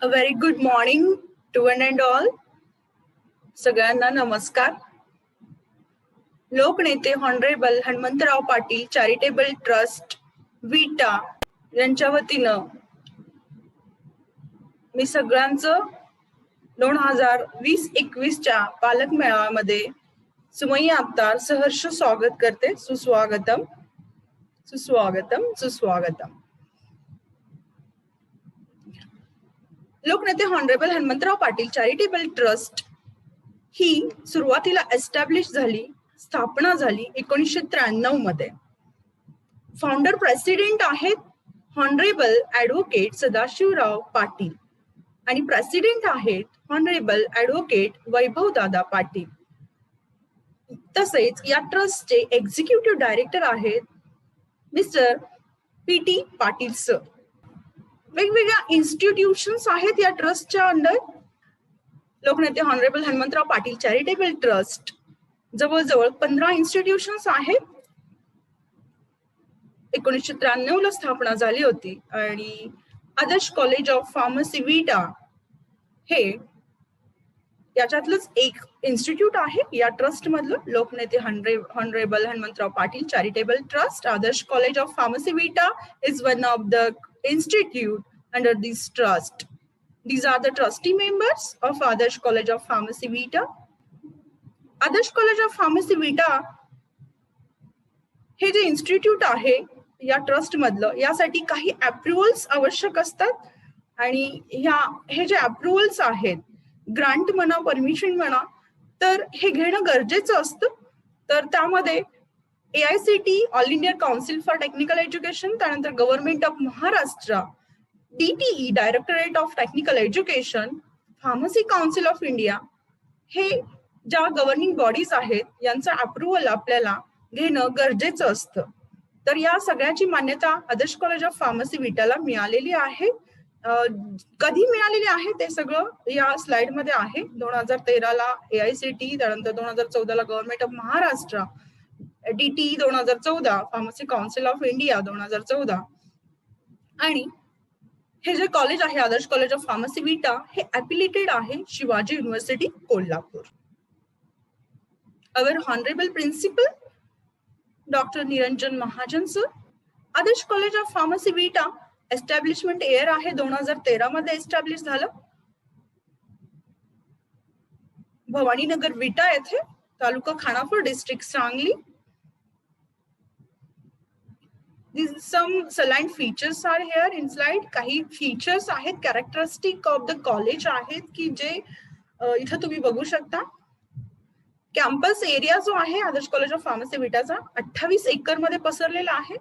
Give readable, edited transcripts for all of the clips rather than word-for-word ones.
A very good morning to one and all. सगळ्यांना नमस्कार. लोकनेते honourable Hanumantrao Patil charitable trust Vita यांच्या वतीनं मी सगळ्यांचं 2020-21च्या पालक मेळाव्यामध्ये सुमयी अत्तार सहर्ष स्वागत करते. सुस्वागतम सुस्वागतम सुस्वागतम. लोकनेते honourable Hanumantrao Patil charitable trust ही सुरुवातीला एस्टॅब्लिश झाली, स्थापना झाली 1993 मध्ये. फाउंडर प्रेसिडेंट आहेत हॉनरेबल ऍडव्होकेट सदाशिवराव पाटील आणि प्रेसिडेंट आहेत हॉनरेबल ऍडव्होकेट वैभवदादा पाटील. तसेच या ट्रस्टचे एक्झिक्युटिव्ह डायरेक्टर आहेत मिस्टर पी.टी. पाटील सर. वेगवेगळ्या इन्स्टिट्यूशन्स आहेत या ट्रस्टच्या अंडर. लोकनेते honourable Hanumantrao Patil charitable trust जवळजवळ 15 इन्स्टिट्यूशन्स आहेत. 1993 ला स्थापना झाली होती आणि आदर्श कॉलेज ऑफ फार्मसी विटा हे याच्यातलंच एक इन्स्टिट्यूट आहे या ट्रस्ट मधलं. लोकनेते honourable Hanumantrao Patil charitable trust Adarsh college of pharmacy Vita is one of the institute under this trust. These are the trustee members of Adarsh College of Pharmacy Vita. Adarsh College of Pharmacy Vita हे जे institute आहे या trust मधलं, यासाठी काही approvals आवश्यक असतात आणि हे जे अप्रुव्हल्स आहेत, ग्रांट म्हणा, परमिशन म्हणा, तर हे घेणं गरजेचं असतं. तर त्यामध्ये AICT all India council for technical education, त्यानंतर government of Maharashtra, DTE directorate of technical education, pharmacy council of India, हे ज्या गव्हर्निंग बॉडीज आहेत यांचं अप्रुव्हल आपल्याला घेणं गरजेचं असतं. तर या सगळ्याची मान्यता आदर्श कॉलेज ऑफ फार्मसी विटाला मिळालेली आहे. कधी मिळालेली आहे ते सगळं या स्लाइड मध्ये आहे. 2013 ला AICT, त्यानंतर 2014 ला government of Maharashtra, DTE 2014, pharmacy council of India 2014, आणि हे जे कॉलेज आहे आदर्श कॉलेज ऑफ फार्मसी विटा हे एफिलिएटेड आहे Shivaji university Kolhapur. Our honourable principal doctor Niranjan Mahajan sir. Adarsh college of pharmacy Vita establishment year आहे 2013 मध्ये एस्टॅब्लिश झालं. भवानीनगर विटा येथे, taluka Khanapur, district Sangli. Some saline features are here in slide. काही फीचर्स आहेत, कॅरेक्टरिस्टिक ऑफ द कॉलेज आहेत की जे इथं तुम्ही बघू शकता. कॅम्पस एरिया जो आहे आदर्श कॉलेज ऑफ फार्मसी विटाचा 28 एकर मध्ये पसरलेला आहे.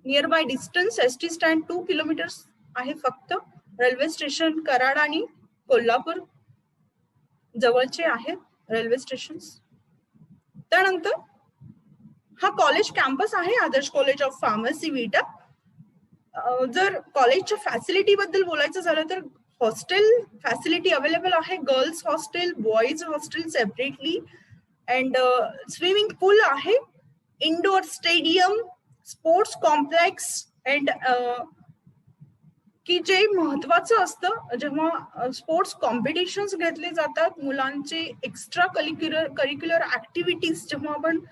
Near by distance ST stand 2 kilometres आहे फक्त. रेल्वे स्टेशन कराड आणि कोल्हापूर जवळचे आहेत रेल्वे स्टेशन्स. त्यानंतर हा कॉलेज कॅम्पस आहे आदर्श कॉलेज ऑफ फार्मसी विटा. जर कॉलेजच्या फॅसिलिटी बद्दल बोलायचं झालं तर हॉस्टेल फॅसिलिटी अवेलेबल आहे. Girls hostel, boys hostel separately, and swimming pool आहे, indoor stadium, sports complex, and की जे महत्वाचं असतं जेव्हा स्पोर्ट्स कॉम्पिटिशन्स घेतले जातात, मुलांचे एक्स्ट्रा करिक्युलर ऍक्टिव्हिटीज जेव्हा आपण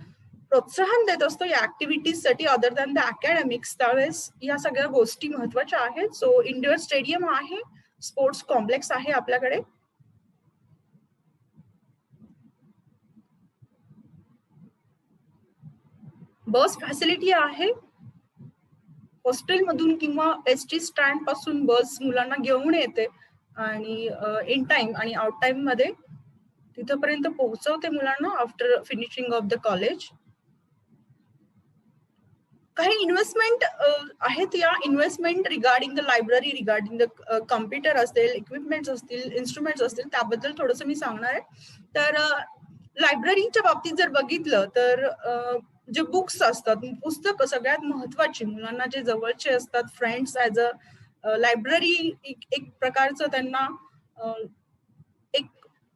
प्रोत्साहन देत असतो या ऍक्टिव्हिटीज साठी अदर दॅन द अकॅडमिक्स, त्यावेळेस या सगळ्या गोष्टी महत्वाच्या आहेत. सो इंडोर स्टेडियम आहे, स्पोर्ट्स कॉम्प्लेक्स आहे आपल्याकडे. बस फॅसिलिटी आहे. हॉस्टेलमधून किंवा ST स्टँड पासून बस मुलांना घेऊन येते आणि इन टाइम आणि आउट टाइम मध्ये तिथपर्यंत पोहोचवते मुलांना after finishing of the college. काही इन्व्हेस्टमेंट आहेत. या investment regarding the library, regarding the computer असेल, इक्विपमेंट्स असतील, इन्स्ट्रुमेंट्स असतील, त्याबद्दल थोडंसं मी सांगणार आहे. तर लायब्ररीच्या बाबतीत जर बघितलं तर जे बुक्स असतात, पुस्तकं सगळ्यात महत्वाची, मुलांना जे जवळचे असतात, फ्रेंड्स ऍज अ लायब्ररी एक प्रकारचं त्यांना एक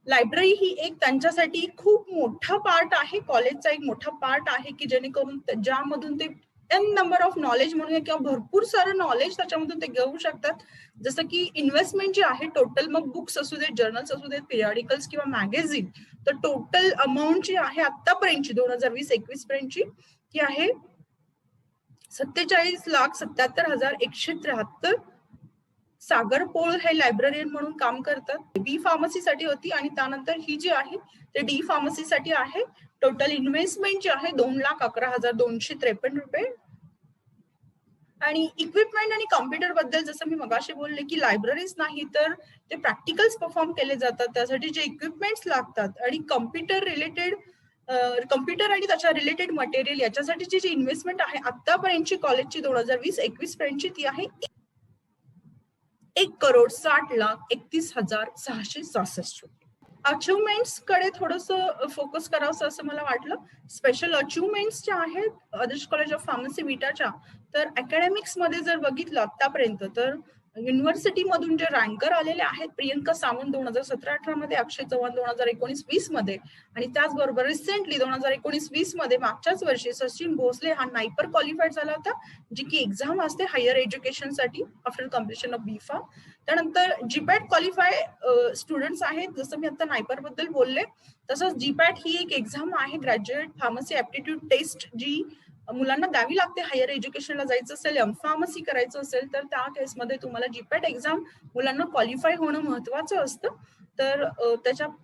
लायब्ररी ही एक त्यांच्यासाठी खूप मोठा पार्ट आहे, कॉलेजचा एक मोठा पार्ट आहे की जेणेकरून ज्यामधून ते एन नंबर ऑफ नॉलेज म्हणूया किंवा भरपूर सारं नॉलेज त्याच्यामधून ते घेऊ शकतात. जसं की इन्व्हेस्टमेंट जी आहे टोटल, मग बुक्स असू देत, जर्नल्स असू देत, पिरियडिकल्स किंवा मॅगझिन, तर टोटल अमाऊंट जी आहे आतापर्यंतची 2020-21 पर्यंतची ती आहे 47,77,173. सागर पोळ हे लायब्ररियन म्हणून काम करतात. बी फार्मसीसाठी होती आणि त्यानंतर ही जी आहे ते डी फार्मसीसाठी आहे. टोटल इन्व्हेस्टमेंट जी आहे 2,11,253 रुपये. आणि इक्विपमेंट आणि कॉम्प्युटर बद्दल जसं मी मगाशी बोलले की लायब्ररीज नाही तर ते प्रॅक्टिकल्स परफॉर्म केले जातात, त्यासाठी जे इक्विपमेंट्स लागतात आणि कॉम्प्युटर आणि त्याच्या रिलेटेड मटेरियल याच्यासाठीची जी इन्व्हेस्टमेंट आहे आतापर्यंतची कॉलेजची 2020-21 पर्यंतची ती आहे 1,60,31,666 रुपये. अचिव्हमेंट्स कडे थोडस फोकस करावं असं मला वाटलं. स्पेशल अचिव्हमेंट्स ज्या आहेत आदर्श कॉलेज ऑफ फार्मसी विटाच्या, तर अकॅडमिक्स मध्ये जर बघितलं आतापर्यंत तर युनिव्हर्सिटी मधून जे रँकर आलेले आहेत, प्रियंका सावंत 2017-18 मध्ये, अक्षय चव्हाण 2019-20 मध्ये, आणि त्याचबरोबर रिसेंटली 2019-20 मध्ये मागच्याच वर्षी सचिन भोसले हा नायपर क्वालिफाईड झाला होता, जी की एक्झाम असते हायर एज्युकेशनसाठी after completion of B pharm. त्यानंतर जीपॅट क्वालिफाय स्टुडंट्स आहेत, जसं मी आता नायपर बद्दल बोलले तसंच जीपॅट ही एक एक्झाम आहे, ग्रॅज्युएट फार्मसी ऍप्टिट्यूड टेस्ट, जी मुलांना द्यावी लागते हायर एज्युकेशनला जायचं असेल, एम फार्मसी करायचं असेल तर त्या केसमध्ये तुम्हाला जीपॅट एक्झाम मुलांना क्वालिफाय होणं महत्वाचं असतं. तर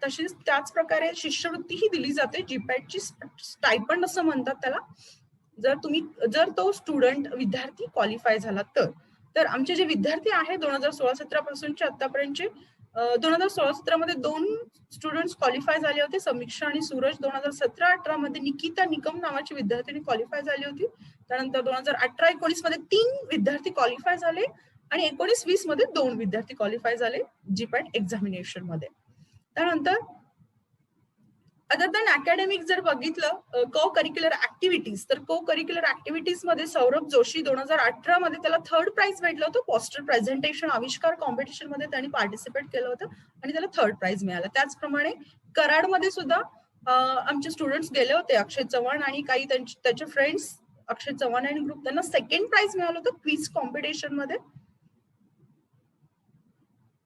तशीच त्याच प्रकारे शिष्यवृत्तीही दिली जाते, जीपॅटची स्टायपंड असं म्हणतात त्याला, जर तो स्टुडंट विद्यार्थी क्वालिफाय झाला तर आमचे जे विद्यार्थी आहेत 2016-17 पासूनचे आतापर्यंतचे, 2016-17 मध्ये 2 स्टुडंट्स क्वालिफाय झाले होते, समीक्षा आणि सूरज. 2017-18 मध्ये निकिता निकम नावाची विद्यार्थिनी क्वालिफाय झाली होती. त्यानंतर 2018-19 मध्ये 3 विद्यार्थी क्वालिफाय झाले आणि 19-20 मध्ये 2 विद्यार्थी क्वालिफाय झाले जीपॅट एक्झामिनेशन मध्ये. त्यानंतर अदर दॅन अकॅडमिक जर बघितलं को करिक्युलर ऍक्टिव्हिटीज, तर को करिक्युलर ऍक्टिव्हिटीज मध्ये सौरभ जोशी 2018 मध्ये त्याला 3rd प्राइज भेटलं होतं. पोस्टर प्रेझेंटेशन आविष्कार कॉम्पिटिशन मध्ये त्यांनी पार्टिसिपेट केलं होतं आणि त्याला 3rd प्राइज मिळालं. त्याचप्रमाणे कराडमध्ये सुद्धा आमचे स्टुडंट्स गेले होते, अक्षय चव्हाण आणि काही त्याचे फ्रेंड्स, अक्षय चव्हाण आणि ग्रुप, त्यांना 2nd प्राइज मिळालं होतं क्विज कॉम्पिटिशन मध्ये.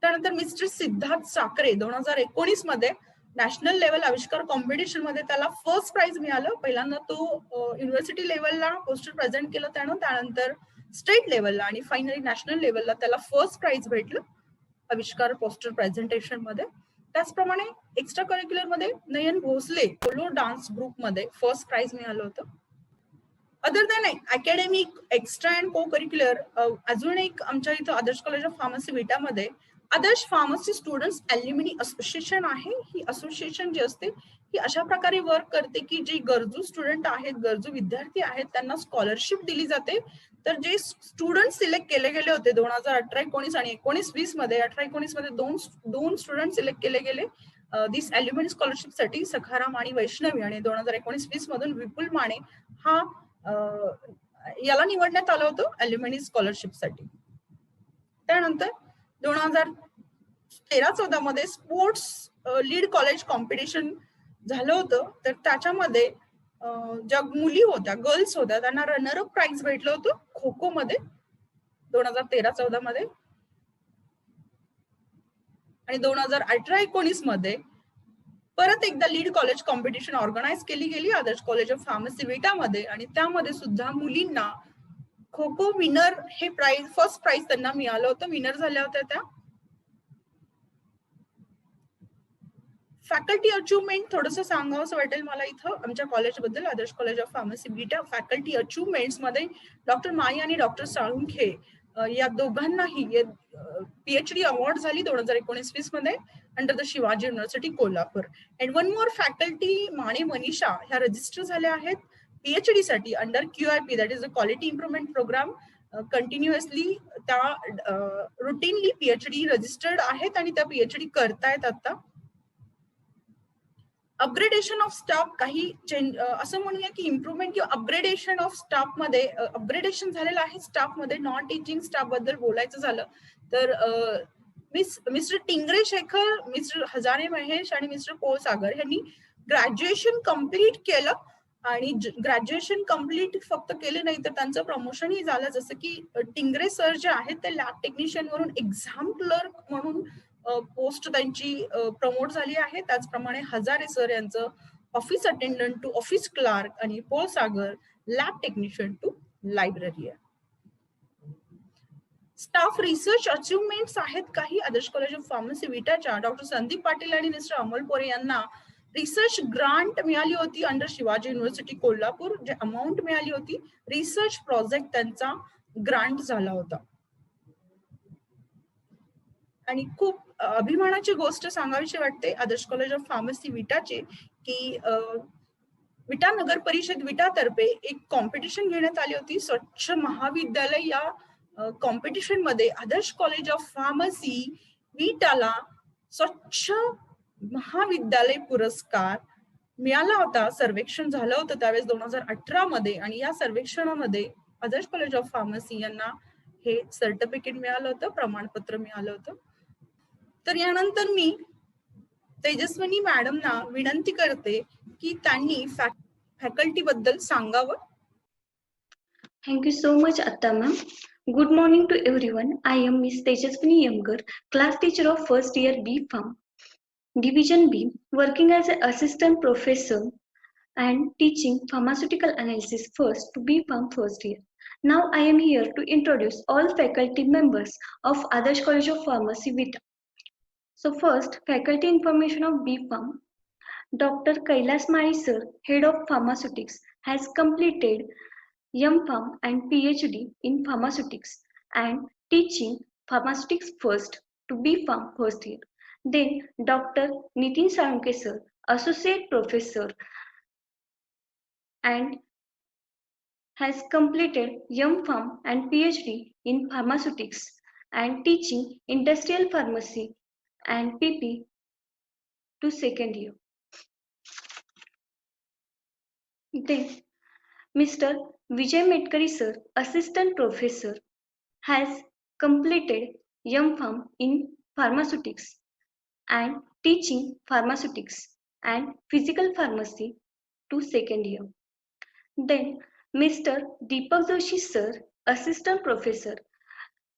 त्यानंतर मिस्टर सिद्धार्थ साखरे 2019 मध्ये नॅशनल लेवल आविष्कार कॉम्पिटिशन मध्ये त्याला 1st प्राइज मिळालं. पहिल्यांदा तो युनिव्हर्सिटी लेवलला पोस्टर प्रेझेंट केलं त्यानंतर स्टेट लेवलला आणि फायनली नॅशनल लेवलला त्याला 1st प्राइज भेटलं आविष्कार पोस्टर प्रेझेंटेशन मध्ये. त्याचप्रमाणे एक्स्ट्रा करिक्युलर मध्ये Nayan Bhosale solo dance group मध्ये 1st प्राइज मिळालं होतं. Other than academic extra and co curricular अजून एक आमच्या इथं आदर्श कॉलेज ऑफ फार्मसी विटामध्ये Adarsh pharmacy students alumni association आहे. ही असोसिएशन जी असते ही अशा प्रकारे वर्क करते की जे गरजू स्टुडंट आहेत, गरजू विद्यार्थी आहेत, त्यांना स्कॉलरशिप दिली जाते. तर जे स्टुडंट सिलेक्ट केले गेले होते 2018-19 आणि 19-20 मध्ये, 18-19 मध्ये दोन स्टुडंट सिलेक्ट केले गेले दिस ॲल्युमिनी स्कॉलरशिपसाठी, सखाराम आणि वैष्णवी, आणि 2019-20 मधून विपुल माने हा याला निवडण्यात आलं होतं ॲल्युमिनी स्कॉलरशिपसाठी. त्यानंतर 2013-14 मध्ये स्पोर्ट्स लीड कॉलेज कॉम्पिटिशन झालं होतं, तर त्याच्यामध्ये ज्या मुली होत्या, गर्ल्स होत्या, त्यांना रनर अप प्राइज भेटलं होतं खो खो मध्ये 2013-14 मध्ये. आणि 2018-19 मध्ये परत एकदा लीड कॉलेज कॉम्पिटिशन ऑर्गनाईज केली गेली आदर्श कॉलेज ऑफ फार्मसी विटामध्ये, आणि त्यामध्ये सुद्धा मुलींना खो खो विनर हे प्राइज, 1st प्राइज त्यांना मिळालं होतं, विनर झाल्या होत्या त्या. फॅकल्टी अचिव्हमेंट थोडंसं सांगावंसं वाटेल मला इथं आमच्या कॉलेजबद्दल, आदर्श कॉलेज ऑफ फार्मसी विटा. फॅकल्टी अचिव्हमेंट्स मध्ये डॉक्टर माई आणि डॉक्टर साळुंखे या दोघांनाही PhD अवॉर्ड झाली 2019-20 मध्ये under the Shivaji university Kolhapur. And one more faculty Mane Manisha ह्या रजिस्टर झाल्या आहेत PhD साठी under QIP, that is a quality improvement programme. Continuously त्या रुटीनली PhD रजिस्टर्ड आहेत आणि त्या PhD करतायत आता. अपग्रेडेशन ऑफ स्टाफ, काही चेंज असं म्हणूया की इम्प्रुव्हमेंट किंवा अपग्रेडेशन ऑफ स्टाफ मध्ये, अपग्रेडेशन झालेलं आहे स्टाफ मध्ये. नॉन टीचिंग स्टाफ बद्दल बोलायचं झालं तर मिस्टर टिंगरे शेखर, मिस्टर हजारे महेश आणि मिस्टर पोल सागर यांनी ग्रॅज्युएशन कम्प्लीट केलं आणि ग्रॅज्युएशन कम्प्लीट फक्त केले नाही तर त्यांचं प्रमोशनही झालं. जसं की टिंगरे सर जे आहेत ते लॅब टेक्निशियन वरून एक्झाम क्लर्क म्हणून पोस्ट त्यांची प्रमोट झाली आहे. त्याचप्रमाणे हजारे सर यांचं office attendant to office clerk आणि Pol Sagar lab technician to librarian. Staff research achievements आहेत काही आदर्श कॉलेज ऑफ फार्मसी विटाच्या. डॉक्टर संदीप पाटील आणि मिस्टर अमोल पोरे यांना रिसर्च ग्रांट मिळाली होती अंडर शिवाजी युनिव्हर्सिटी कोल्हापूर. जे अमाऊंट मिळाली होती रिसर्च प्रोजेक्ट त्यांचा ग्रांट झाला होता. आणि खूप अभिमानाची गोष्ट सांगावीशी वाटते आदर्श कॉलेज ऑफ फार्मसी विटाचे की विटा नगर परिषद विटातर्फे एक कॉम्पिटिशन घेण्यात आली होती. स्वच्छ महाविद्यालय या कॉम्पिटिशन मध्ये आदर्श कॉलेज ऑफ फार्मसी विटाला स्वच्छ महाविद्यालय पुरस्कार मिळाला होता. सर्वेक्षण झालं होतं त्यावेळेस 2018 मध्ये आणि या सर्वेक्षणामध्ये आदर्श कॉलेज ऑफ फार्मसी यांना हे सर्टिफिकेट मिळालं होतं, प्रमाणपत्र मिळालं होतं. तर यानंतर मी तेजस्विनी मॅडमना विनंती करते की त्यांनी फॅकल्टी बद्दल सांगावं. Thank you so much, Atta ma'am. Good morning to everyone. I am Miss Tejaswini Yamgar, class teacher of first year B Pharm, Division B, working as an assistant professor and teaching pharmaceutical analysis first to B Pharm first year. Now I am here to introduce all faculty members of Adarsh College of Pharmacy Vita. So first, faculty information of B Pharm. Dr. Kailas Mali sir, Head of Pharmaceutics, has completed M.Pharm and PhD in Pharmaceutics and teaching Pharmaceutics first to B.Pharm first year. Then Dr. Nitin Saranke sir, Associate Professor and has completed M.Pharm and PhD in Pharmaceutics and teaching Industrial Pharmacy and PP to second year. Then Mr. Vijay Metkari sir, Assistant Professor, has completed M.Pharm in Pharmaceutics and teaching Pharmaceutics and Physical Pharmacy to second year. Then Mr. Deepak Joshi sir, Assistant Professor,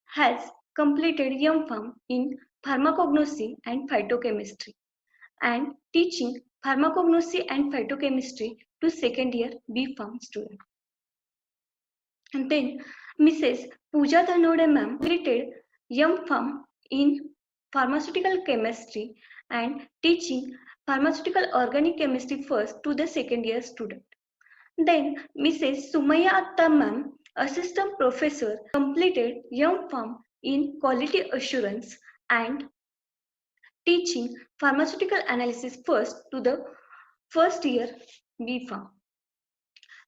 has completed M.Pharm in Pharmacognosy and Phytochemistry and teaching Pharmacognosy and Phytochemistry to second year B.Pharm student. And then Mrs. Pooja Dhanode ma'am completed M.Pharm in Pharmaceutical Chemistry and teaching Pharmaceutical Organic Chemistry first to the second year student. Then Mrs. Sumaya Atta ma'am, Assistant Professor, completed M.Pharm in Quality Assurance and teaching Pharmaceutical Analysis first to the first year B.Pharm.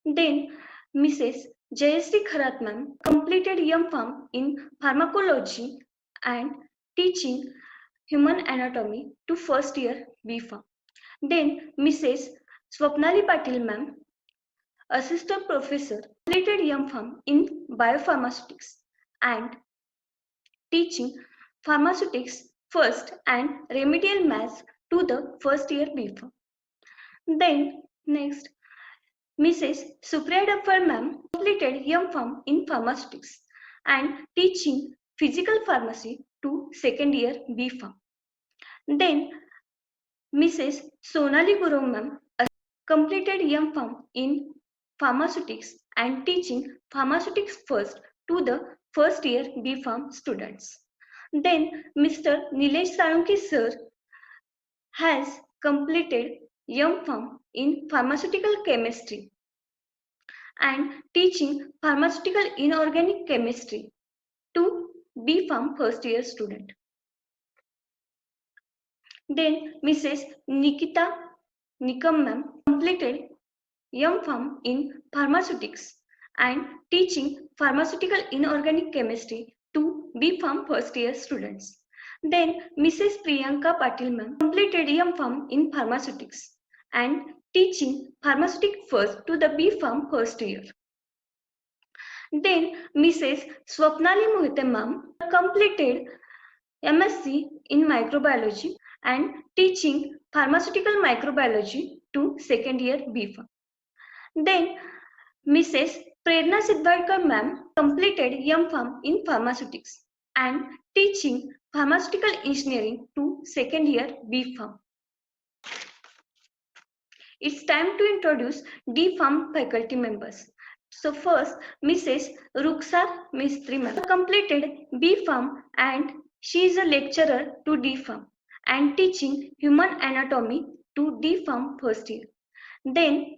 Then Mrs. Jayasri Kharat ma'am completed M.Pharm in Pharmacology and teaching Human Anatomy to first year B.Pharm. Then Mrs. Swapnali Patil ma'am, Assistant Professor, completed M.Pharm in Biopharmaceutics and teaching Pharmaceutics first and Remedial Maths to the first year B.Pharm. Then next Mrs. Supriya Daffar ma'am completed M.Pharm in Pharmaceutics and teaching Physical Pharmacy to second year B.Pharm. Then Mrs. Sonali Guru ma'am completed M.Pharm in Pharmaceutics and teaching Pharmaceutics first to the first year B.Pharm students. Then Mr. Nilesh Sarunki sir has completed M.Pharm in Pharmaceutical Chemistry and teaching Pharmaceutical Inorganic Chemistry to B.Pharm first year student. Then Mrs. Nikita Nikam ma'am completed M.Pharm in Pharmaceutics and teaching Pharmaceutical Inorganic Chemistry to B.Pharm first year students. Then Mrs. Priyanka Patil ma'am completed M.Pharm in Pharmaceutics and teaching Pharmaceutics first to the B.Pharm first year. Then Mrs. Swapnali Mohite ma'am completed MSc in Microbiology and teaching Pharmaceutical Microbiology to second year B.Pharm. Then Mrs. Prerna Sidwadkar ma'am completed M.Pharm in pharmaceutics and teaching pharmaceutical engineering to second year B.Pharm. It's time to introduce D.Pharm faculty members. So first, Mrs. Ruksar Mistry ma'am completed B.Pharm and she is a lecturer to D.Pharm and teaching human anatomy to D.Pharm first year. Then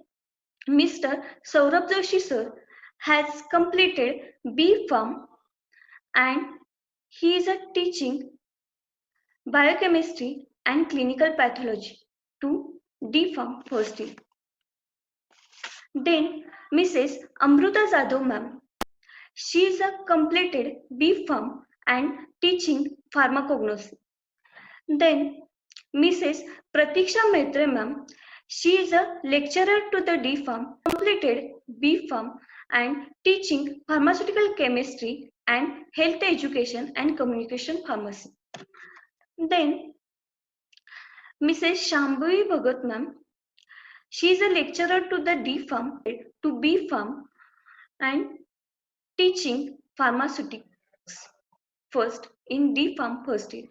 Mr. Saurabh Joshi sir has completed B.Pharm and he is a teaching biochemistry and clinical pathology to D.Pharm first year. Then Mrs. Amruta Jadhav ma'am, she is a completed B.Pharm and teaching pharmacognosy. Then Mrs. Pratiksha Maitre ma'am, she is a lecturer to the D.Pharm, completed B.Pharm and teaching pharmaceutical chemistry and health education and communication pharmacy. Then Mrs. Shambhavi Bhagat ma'am, she is a lecturer to the D.Pharm, to B.Pharm and teaching pharmaceutics first in D.Pharm first year.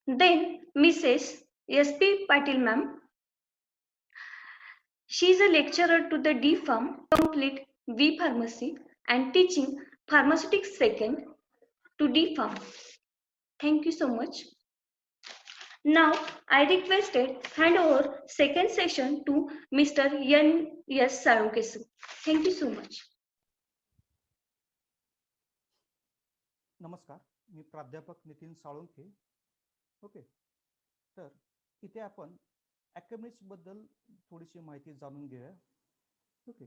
Then Mrs. S.P. Patil ma'am, she is a lecturer to the D.Pharm, complete B Pharmacy and teaching pharmaceutics second to D.Pharm. Thank you so much. Now I requested hand over second session to Mr. N.S. Salunkesu. Thank you so much. नमस्कार, मी प्राध्यापक Nitin Salunkhe. Okay, तर इथे आपण academics बद्दल थोडीशी माहिती जाणून घेऊया. ओके,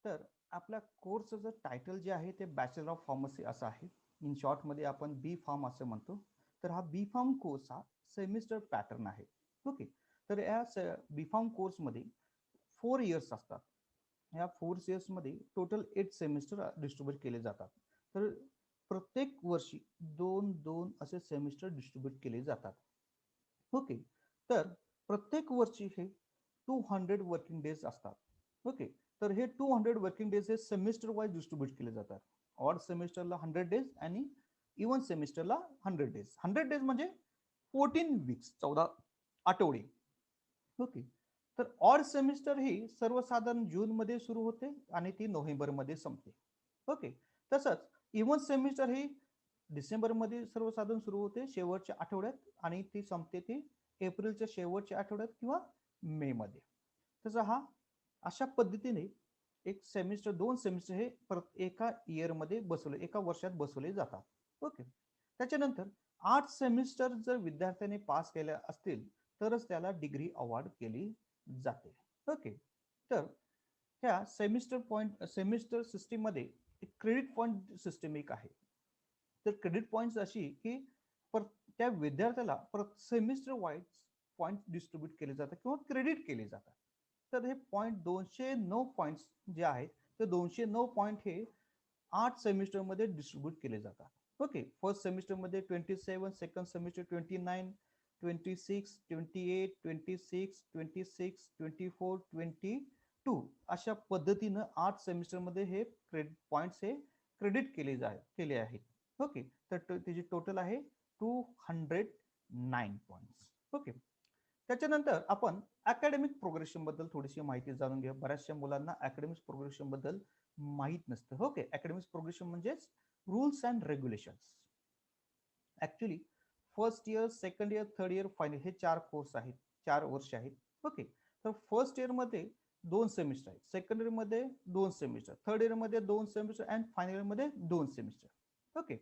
तर आपल्या कोर्सचं टायटल जे आहे ते बॅचलर ऑफ फार्मसी असं आहे. इन शॉर्ट मध्ये आपण बी फार्म असं म्हणतो. तर हा बी फार्म कोर्स हा सेमिस्टर पॅटर्न आहे. ओके, तर या बी फार्म कोर्समध्ये 4 इयर्स असतात. या 4 इयर्स मध्ये टोटल 8 सेमिस्टर डिस्ट्रीब्यूट केले जातात. तर प्रत्येक वर्षी 2-2 असे सेमिस्टर डिस्ट्रीब्यूट केले जातात. ओके, तर प्रत्येक वर्षी हे 200 वर्किंग डेज असतात. ओके, तर हे 200 वर्किंग डेज हे सेमिस्टर वाइज डिस्ट्रीब्यूट केले जातात. ऑड सेमिस्टरला 100 डेज आणि इवन सेमिस्टरला 100 डेज. 100 डेज म्हणजे 14 वीक्स, 14 आठवडे. ओके, तर ऑड सेमिस्टर ही सर्वसाधारण जून मध्ये सुरू होते आणि ती नोव्हेंबर मध्ये संपते. ओके, तसंच इवन सेमिस्टर ही डिसेंबर मध्ये सर्वसाधारण सुरू होते शेवटच्या आठवड्यात आणि ती संपते ती एप्रिलच्या शेवटच्या आठवड्यात किंवा मे मध्ये. तसं हा अशा पद्धतीने एक सेमिस्टर 2 सेमिस्टर हे एका इयर मध्ये बसवले, एका वर्षात बसवले जातात. ओके, त्याच्यानंतर 8 सेमिस्टर जर विद्यार्थ्यांनी पास केले असतील तरच त्याला डिग्री अवॉर्ड केली जाते. ओके, तर ह्या सेमिस्टर सिस्टीम मध्ये एक क्रेडिट पॉइंट सिस्टम एक आहे. तर क्रेडिट पॉइंट्स अशी की त्या विद्यार्थ्याला सेमिस्टर वाईज पॉइंट डिस्ट्रीब्यूट केले जातात किंवा क्रेडिट केले जातात. तर हे पॉइंट 209 पॉइंट्स जे आहेत ते 209 पॉइंट हे 8 सेमिस्टर मध्ये डिस्ट्रीब्यूट केले जातात. ओके, फर्स्ट सेमिस्टर मध्ये 27, सेकंड सेमिस्टर 29, 26, 28, 26, 26, 24, 22 अशा पद्धतीनं 8 सेमिस्टर मध्ये हे क्रेडिट पॉइंट्स हे क्रेडिट केले आहेत. ओके, तर त्याची टोटल आहे 209 पॉइंट्स. ओके, त्याच्यानंतर आपण अकॅडमिक प्रोग्रेशन बद्दल थोडीशी माहिती जाणून घेऊ. बऱ्याचशा मुलांना अकॅडमिक प्रोग्रेशन बद्दल माहित नसतं. ओके, अकॅडमिक प्रोग्रेशन म्हणजे rules and regulations. Actually first year, second year, third year, final हे 4 कोर्स आहेत, 4 वर्ष आहेत. ओके, तर फर्स्ट इयर मध्ये 2 सेमिस्टर आहेत, सेकंड इयर मध्ये 2 सेमिस्टर, थर्ड इयर मध्ये 2 सेमिस्टर अँड फायनल इयर मध्ये 2 सेमिस्टर. ओके,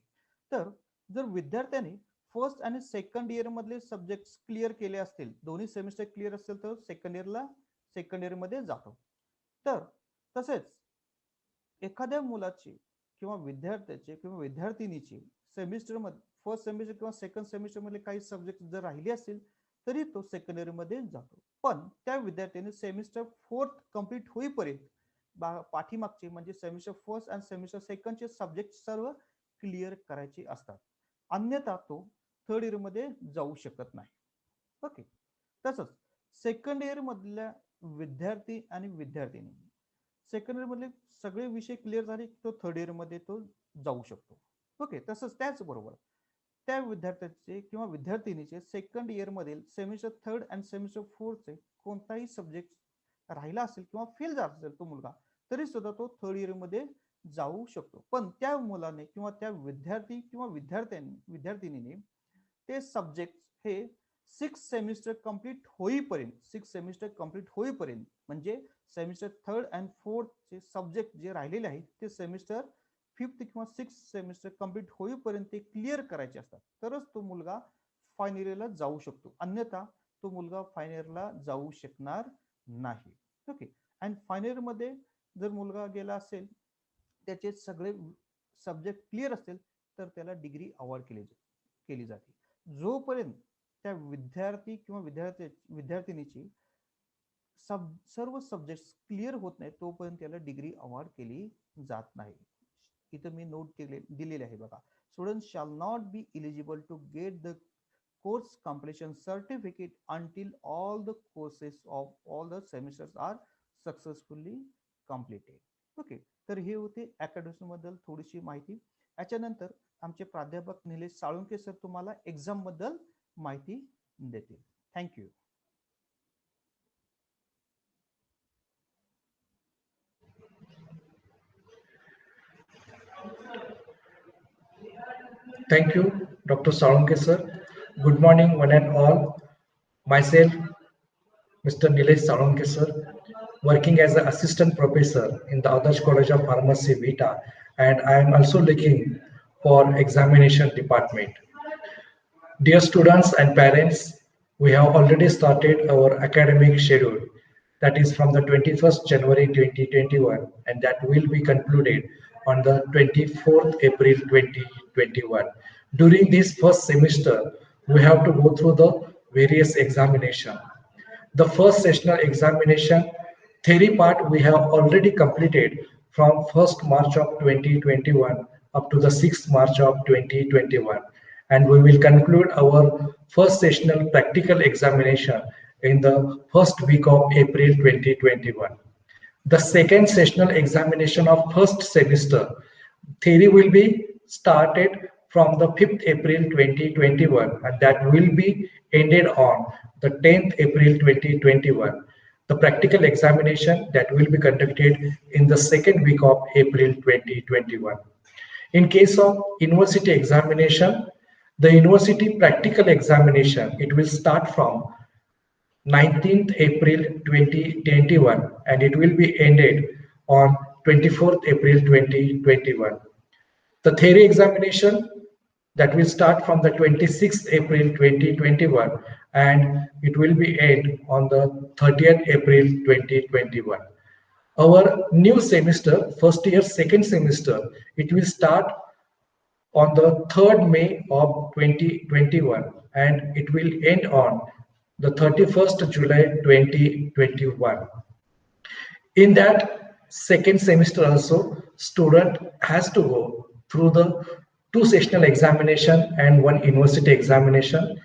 तर जर विद्यार्थ्याने फर्स्ट आणि सेकंड इयर मधले सब्जेक्ट क्लिअर केले असतील, दोन्ही सेमिस्टर क्लिअर असतील तर सेकंड इयर मध्ये जातो. तर तसेच एखाद्या मुलाची किंवा विद्यार्थ्याचे किंवा विद्यार्थिनीची सेमिस्टर मध्ये फर्स्ट सेमिस्टर किंवा सेकंड सेमिस्टर मध्ये काही सब्जेक्ट जर राहिले असतील तरी तो सेकंड इयर मध्ये जातो. पण त्या विद्यार्थ्याने सेमिस्टर 4th कंप्लीट होईपर्यंत पाठीमागचे म्हणजे सेमिस्टर फर्स्ट आणि सेमिस्टर सेकंडचे सब्जेक्ट सर्व क्लिअर करायचे असतात, अन्यथा तो थर्ड इयर मध्ये जाऊ शकत नाही. ओके, तसंच सेकंड इयर मधल्या विद्यार्थी आणि विद्यार्थिनी सेकंड इयर मधले सगळे विषय क्लिअर झाले तो थर्ड इयर मध्ये तो जाऊ शकतो. ओके, तसंच त्याचबरोबर त्या विद्यार्थ्याचे किंवा विद्यार्थिनीचे सेकंड इयर मधील सेमिस्टर थर्ड आणि सेमिस्टर फोर्थचे कोणताही सब्जेक्ट राहिला असेल किंवा फेल झाला असेल तो मुलगा, तरी सुद्धा तो थर्ड इयर मध्ये जाऊ शकतो. पण त्या मुलाने किंवा त्या विद्यार्थी किंवा विद्यार्थिनीने ते सब्जेक्ट हे 6 सेमिस्टर कंप्लीट होईपर्यंत म्हणजे सेमिस्टर थर्ड अँड फोर्थ चे सब्जेक्ट जे राहिलेले आहेत ते सेमिस्टर फिफ्थ किंवा 6 सेमिस्टर कंप्लीट होईपर्यंत ते क्लिअर करायचे असतात, तरच तो मुलगा फायनल इयरला जाऊ शकतो. अन्यथा तो मुलगा फायनल इयरला जाऊ शकणार नाही. ओके, अँड फायनल इयर मध्ये जर मुलगा गेला असेल, त्याचे सगळे सब्जेक्ट क्लिअर असतील, तर त्याला डिग्री अवॉर्ड केली जाते. जोपर्यंत त्या विद्यार्थी किंवा विद्यार्थिनीची सर्व सब्जेक्ट क्लिअर होत नाही तोपर्यंत त्याला डिग्री अवॉर्ड केली जात नाही. इथं मी नोट दिलेले आहे बघा. Student shall not be eligible to get the course completion certificate until all the courses of all the semesters are successfully completed. Okay, तर हे होते अकॅडमिक्स बद्दल थोडीशी माहिती. याच्यानंतर आमचे प्राध्यापक निलेश साळुंके सर तुम्हाला एक्झाम बद्दल माहिती देतील. Thank you. Thank you, Dr. Salunke sir. Good morning, one and all. Myself, Mr. Nilesh Salunke sir, working as an assistant professor in the Adarsh College of Pharmacy, Vita, and I am also looking for examination department. Dear students and parents, we have already started our academic schedule, that is from the 21st January 2021, and that will be concluded on the 24th April 2021. During this first semester, we have to go through the various examination. The first sessional examination theory part we have already completed from 1st March of 2021 up to the 6th March of 2021. And we will conclude our first sessional practical examination in the first week of April 2021. The second sessional examination of first semester theory will be started from the 5th April 2021, and that will be ended on the 10th April 2021. The practical examination that will be conducted in the second week of April 2021. In case of university examination, the university practical examination, it will start from 19th April 2021 and it will be ended on 24th April 2021. The theory examination that will start from the 26th April 2021 and it will be end on the 30th April 2021. Our new semester, first year, second semester, it will start on the 3rd May of 2021 and it will end on the 31st July 2021. In that second semester also, student has to go through the 2 sessional examination and 1 university examination.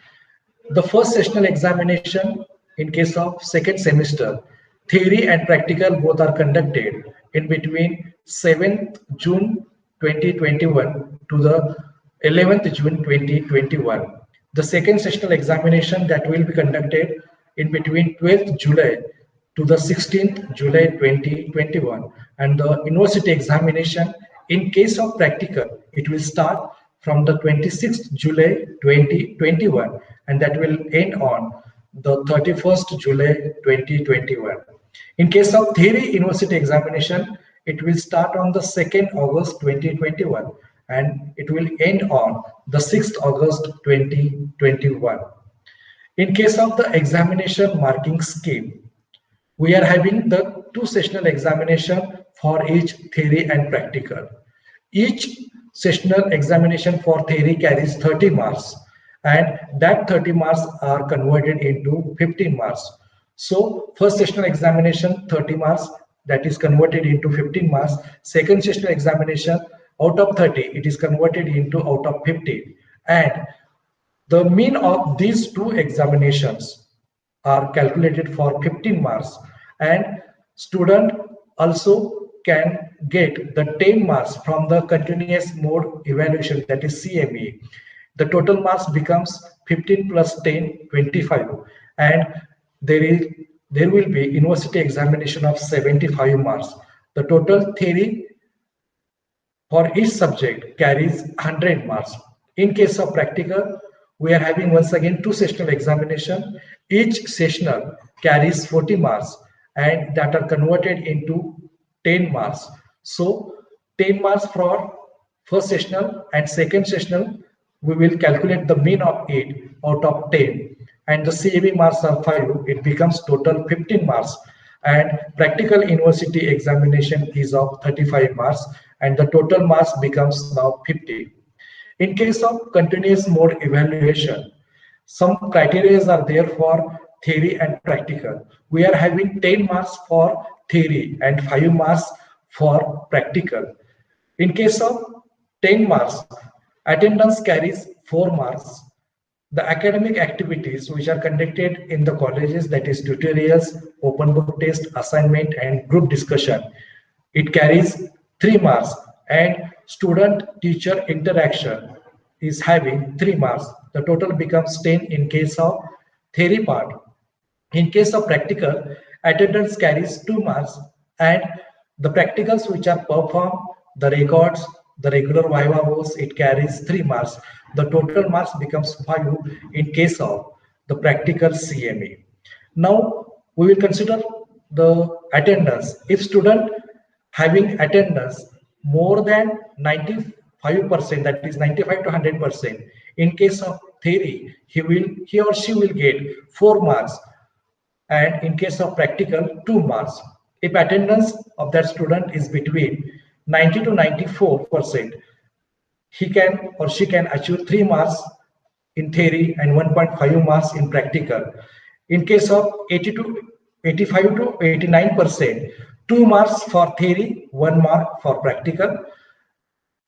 The first sessional examination in case of second semester, theory and practical both are conducted in between 7th June 2021 to the 11th June 2021. The second sessional examination that will be conducted in between 12th July to the 16th July 2021, and the university examination in case of practical, it will start from the 26th July 2021 and that will end on the 31st July 2021. In case of theory university examination, it will start on the 2nd August 2021 and it will end on the 6th August 2021. In case of the examination marking scheme, we are having the 2 sessional examination for each theory and practical. Each sessional examination for theory carries 30 marks and that 30 marks are converted into 15 marks. So first sessional examination 30 marks, that is converted into 15 marks. Second sessional examination out of 30 it is converted into out of 15, and the mean of these 2 examinations are calculated for 15 marks and student also can get the 10 marks from the continuous mode evaluation, that is CME. The total marks becomes 15 plus 10, 25, and there will be university examination of 75 marks. The total theory for each subject carries 100 marks. In case of practical, we are having once again 2 sessional examination. Each sessional carries 40 marks and that are converted into 10 marks. So 10 marks for first sessional and second sessional, we will calculate the mean of 8 out of 10, and the CME marks are 5. It becomes total 15 marks, and practical university examination is of 35 marks, and the total marks becomes now 50. In case of continuous mode evaluation, some criteria are there for theory and practical. We are having 10 marks for theory and 5 marks for practical. In case of 10 marks, attendance carries 4 marks. The academic activities which are conducted in the colleges, that is tutorials, open book test, assignment, and group discussion, it carries 3 marks, and student teacher interaction is having 3 marks. The total becomes 10 in case of theory part. In case of practical, attendance carries 2 marks, and the practicals which are performed, the records, the regular viva voce, it carries 3 marks. The total marks becomes 5 in case of the practical CME. Now we will consider the attendance. If student having attendance more than 95%, that is 95 to 100%, in case of theory, he or she will get 4 marks, and in case of practical, 2 marks. If attendance of that student is between 90 to 94%, he can or she can achieve 3 marks in theory and 1.5 marks in practical. In case of 85 to 89%, 2 marks for theory, 1 mark for practical.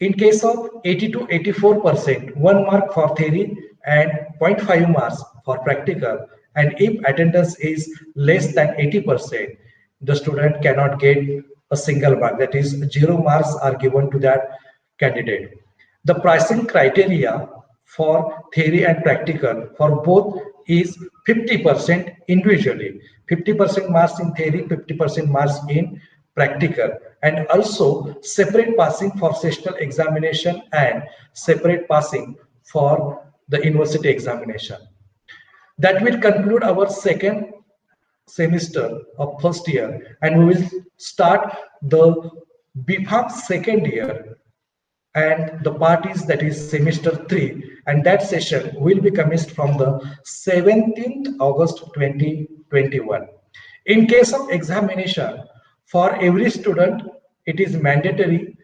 In case of 80 to 84%, 1 mark for theory and 0.5 marks for practical. And if attendance is less than 80%, the student cannot get a single mark, that is 0 marks are given to that candidate. The pricing criteria for theory and practical for both is 50% individually, 50% marks in theory, 50% marks in practical, and also separate passing for sessional examination and separate passing for the university examination. That will conclude our second semester of first year, and we will start the BPharm second year, and the part is that is semester 3, and that session will be commenced from the 17th August 2021. In case of examination, for every student, it is mandatory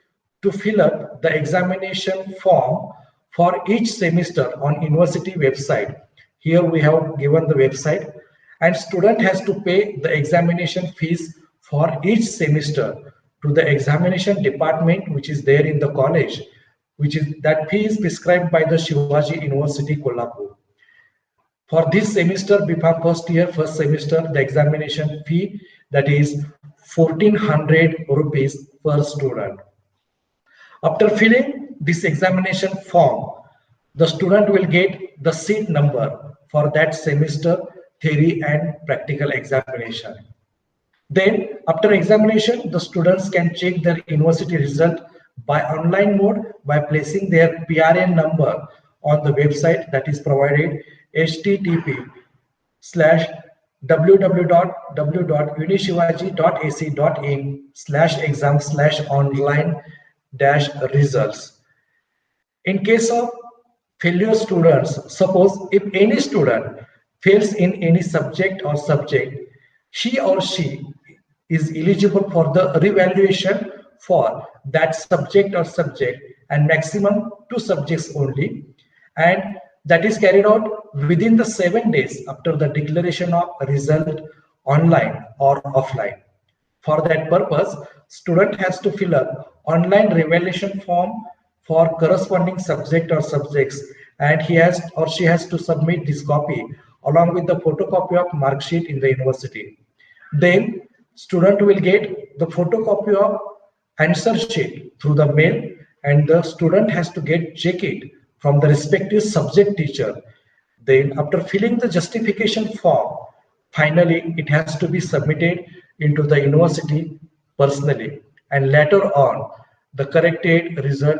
to fill up the examination form for each semester on university website. Here we have given the website, and student has to pay the examination fees for each semester to the examination department which is there in the college, which is that fee is prescribed by the Shivaji University Kolhapur. For this semester, BPharm first year, first semester, the examination fee that is 1400 rupees per student. After filling this examination form, the student will get the seat number for that semester theory and practical examination. Then after examination, the students can check their university result by online mode by placing their PRN number on the website that is provided, http://www.exam/online-results. In case of failure students, suppose if any student fails in any subject or subject, he or she is eligible for the revaluation for that subject or subject, and maximum 2 subjects only, and that is carried out within the 7 days after the declaration of result, online or offline. For that purpose, student has to fill up online revaluation form for corresponding subject or subjects, and he has or she has to submit this copy along with the photocopy of mark sheet in the university. Then Student will get the photocopy of answer sheet through the mail, and the student has to check it from the respective subject teacher. Then after filling the justification form, finally it has to be submitted into the university personally, and later on the corrected result,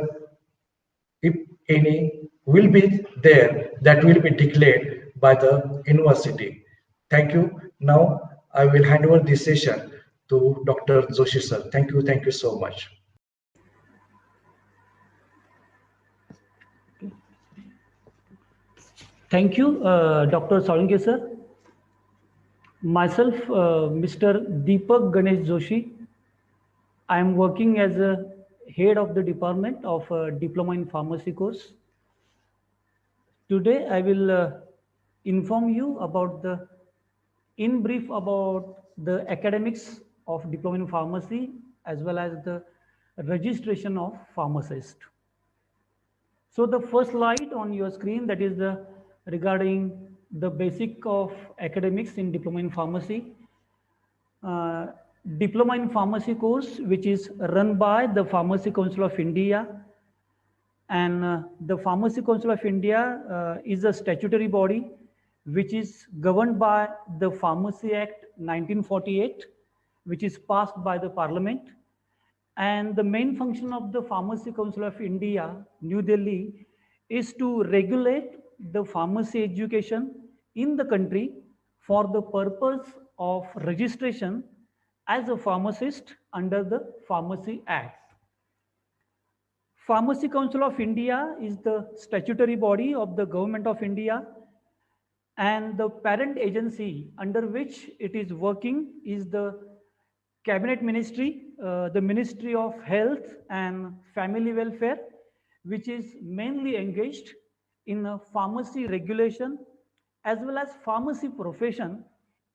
if any, will be there, that will be declared by the university. Thank you. Now I will hand over this session to Dr. Joshi sir. Thank you so much. Thank you, Dr. Salunke sir. Myself, Mr. Deepak Ganesh Joshi. I am working as a head of the department of Diploma in Pharmacy course. Today, I will inform you about in brief about the academics of Diploma in Pharmacy as well as the registration of pharmacist. So the first slide on your screen, that is regarding the basic of academics in Diploma in Pharmacy. Diploma in Pharmacy course, which is run by the Pharmacy Council of India, and the Pharmacy Council of India is a statutory body which is governed by the Pharmacy Act 1948, which is passed by the Parliament. And the main function of the Pharmacy Council of India, New Delhi, is to regulate the pharmacy education in the country for the purpose of registration as a pharmacist under the Pharmacy Act. Pharmacy Council of India is the statutory body of the Government of India, and the parent agency under which it is working is the Cabinet Ministry, the Ministry of Health and Family Welfare, which is mainly engaged in pharmacy regulation as well as pharmacy profession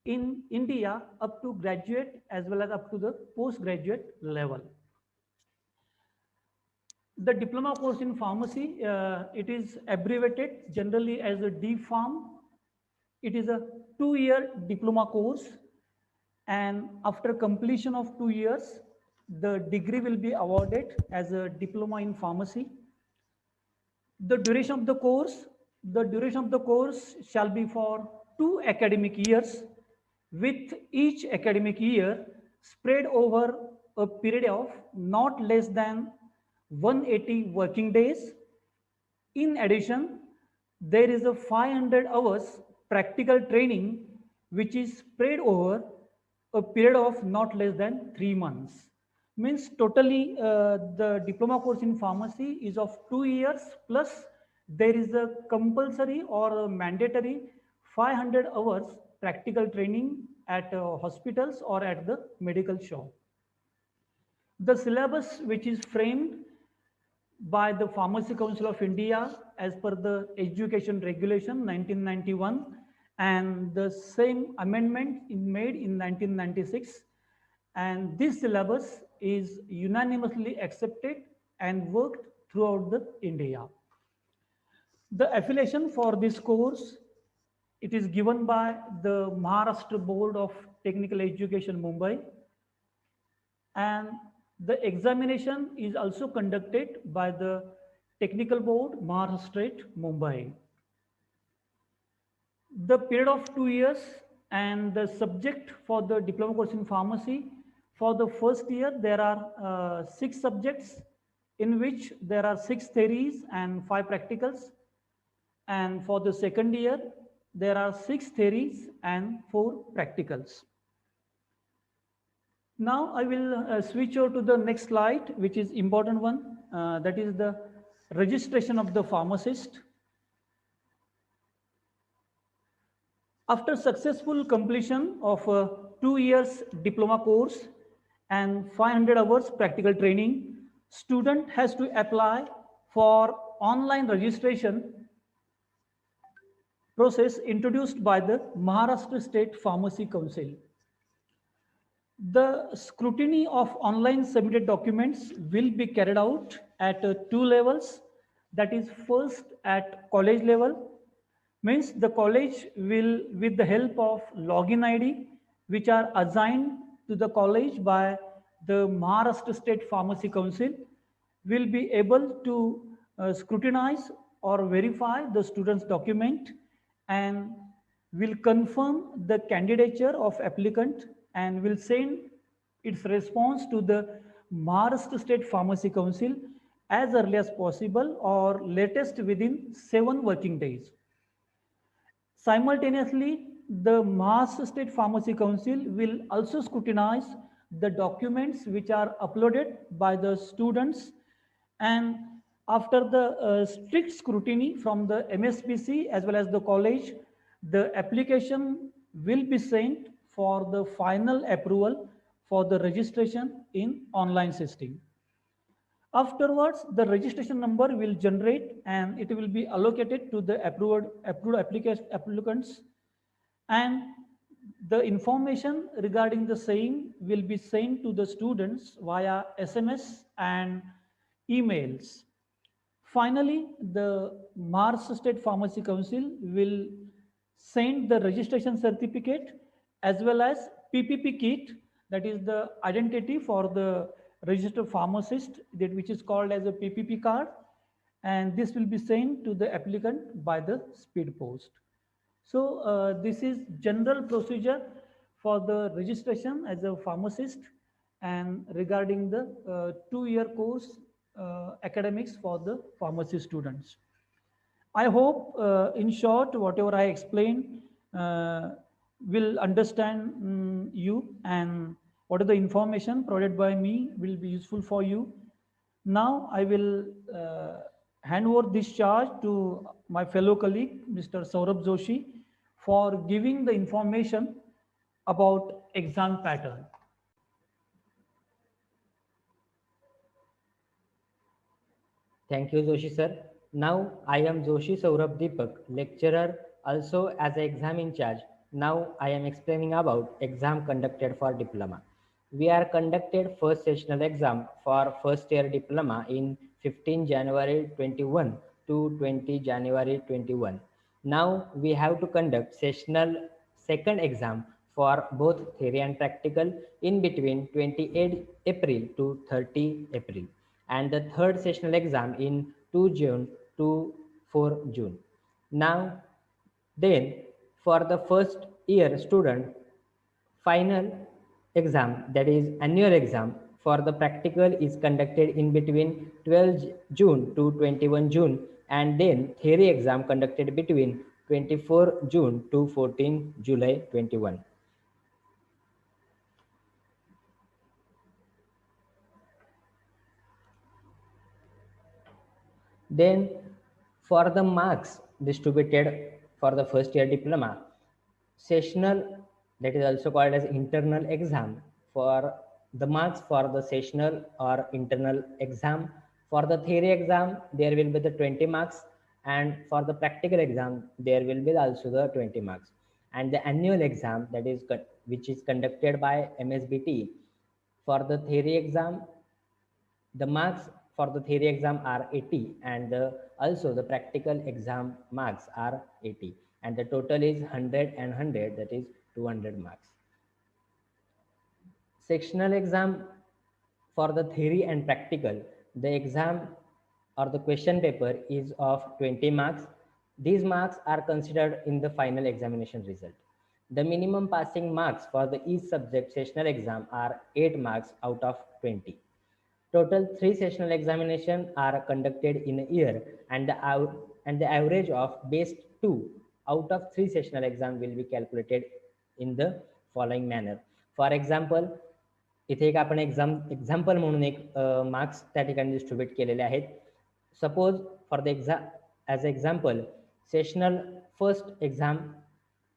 in India up to graduate as well as up to the postgraduate level. The diploma course in pharmacy, it is abbreviated generally as a DPharm. It is a 2-year diploma course, and after completion of 2 years, the degree will be awarded as a diploma in pharmacy. The duration of the course shall be for 2 academic years, with each academic year spread over a period of not less than 180 working days. In addition, there is a 500 hours practical training which is spread over a period of not less than 3 months. Means totally the diploma course in pharmacy is of 2 years, plus there is a compulsory or a mandatory 500 hours practical training at hospitals or at the medical shop. The syllabus, which is framed by the Pharmacy Council of India as per the Education Regulation 1991, and the same amendment is made in 1996, and this syllabus is unanimously accepted and worked throughout the India. The affiliation for this course, it is given by the Maharashtra Board of Technical Education, Mumbai, and the examination is also conducted by the Technical Board, Maharashtra, Mumbai. The period of 2 years and the subject for the diploma course in pharmacy, for the first year, there are 6 subjects in which there are 6 theories and 5 practicals. And for the second year, there are 6 theories and 4 practicals. Now I will switch over to the next slide, which is important one, that is the registration of the pharmacist. After successful completion of a 2 years diploma course and 500 hours practical training, student has to apply for online registration process introduced by the Maharashtra State Pharmacy Council. The scrutiny of online submitted documents will be carried out at 2 levels. That is, first at college level, means the college will, with the help of login ID, which are assigned to the college by the Maharashtra State Pharmacy Council will be able to scrutinize or verify the student's document and will confirm the candidature of applicant and will send its response to the Maharashtra State Pharmacy Council as early as possible or latest within 7 working days. Simultaneously, the Maharashtra State Pharmacy Council will also scrutinize the documents which are uploaded by the students, and after the strict scrutiny from the MSPC as well as the college, the application will be sent for the final approval for the registration in online system. Afterwards, the registration number will generate and it will be allocated to the approved applicants, and the information regarding the same will be sent to the students via SMS and emails. Finally, the Maharashtra State Pharmacy Council will send the registration certificate as well as PPP kit, that is the identity for the registered pharmacist, that which is called as a PPP card, and this will be sent to the applicant by the speed post. So this is general procedure for the registration as a pharmacist and regarding the 2-year course academics for the pharmacy students. I hope in short whatever I explained will understand you, and what are the information provided by me will be useful for you. Now I will hand over this charge to my fellow colleague, Mr. Saurabh Joshi, for giving the information about exam pattern. Thank you, Joshi sir. Now I am Joshi Saurabh Deepak, lecturer, also as an exam in charge. Now I am explaining about exam conducted for diploma. We are conducted first sessional exam for first year diploma in 15 January 21 to 20 January 21. Now we have to conduct sessional second exam for both theory and practical in between 28 April to 30 April, and the third sessional exam in 2 June to 4 June. Now then, for the first year student, final exam, that is annual exam for the practical, is conducted in between 12 June to 21 June, and then theory exam conducted between 24 June to 14 July 21. Then for the marks distributed for the first year diploma, sessional, that is also called as internal exam, for the marks for the sessional or internal exam. For the theory exam, there will be the 20 marks, and for the practical exam, there will be also the 20 marks. And the annual exam, that is which is conducted by MSBT, for the theory exam, the marks for the theory exam are 80, and also the practical exam marks are 80, and the total is 100 and 100, that is 200 marks. Sectional exam for the theory and practical, the exam or the question paper is of 20 marks. These marks are considered in the final examination result. The minimum passing marks for the each subject sessional exam are 8 marks out of 20. Total 3 sessional examinations are conducted in a year, and the average of best 2 out of 3 sessional exam will be calculated in the following manner. For example, इथे एक आपण example म्हणून एक marks त्या ठिकाणी distribute केलेले आहेत. Suppose for the as example, sessional first exam,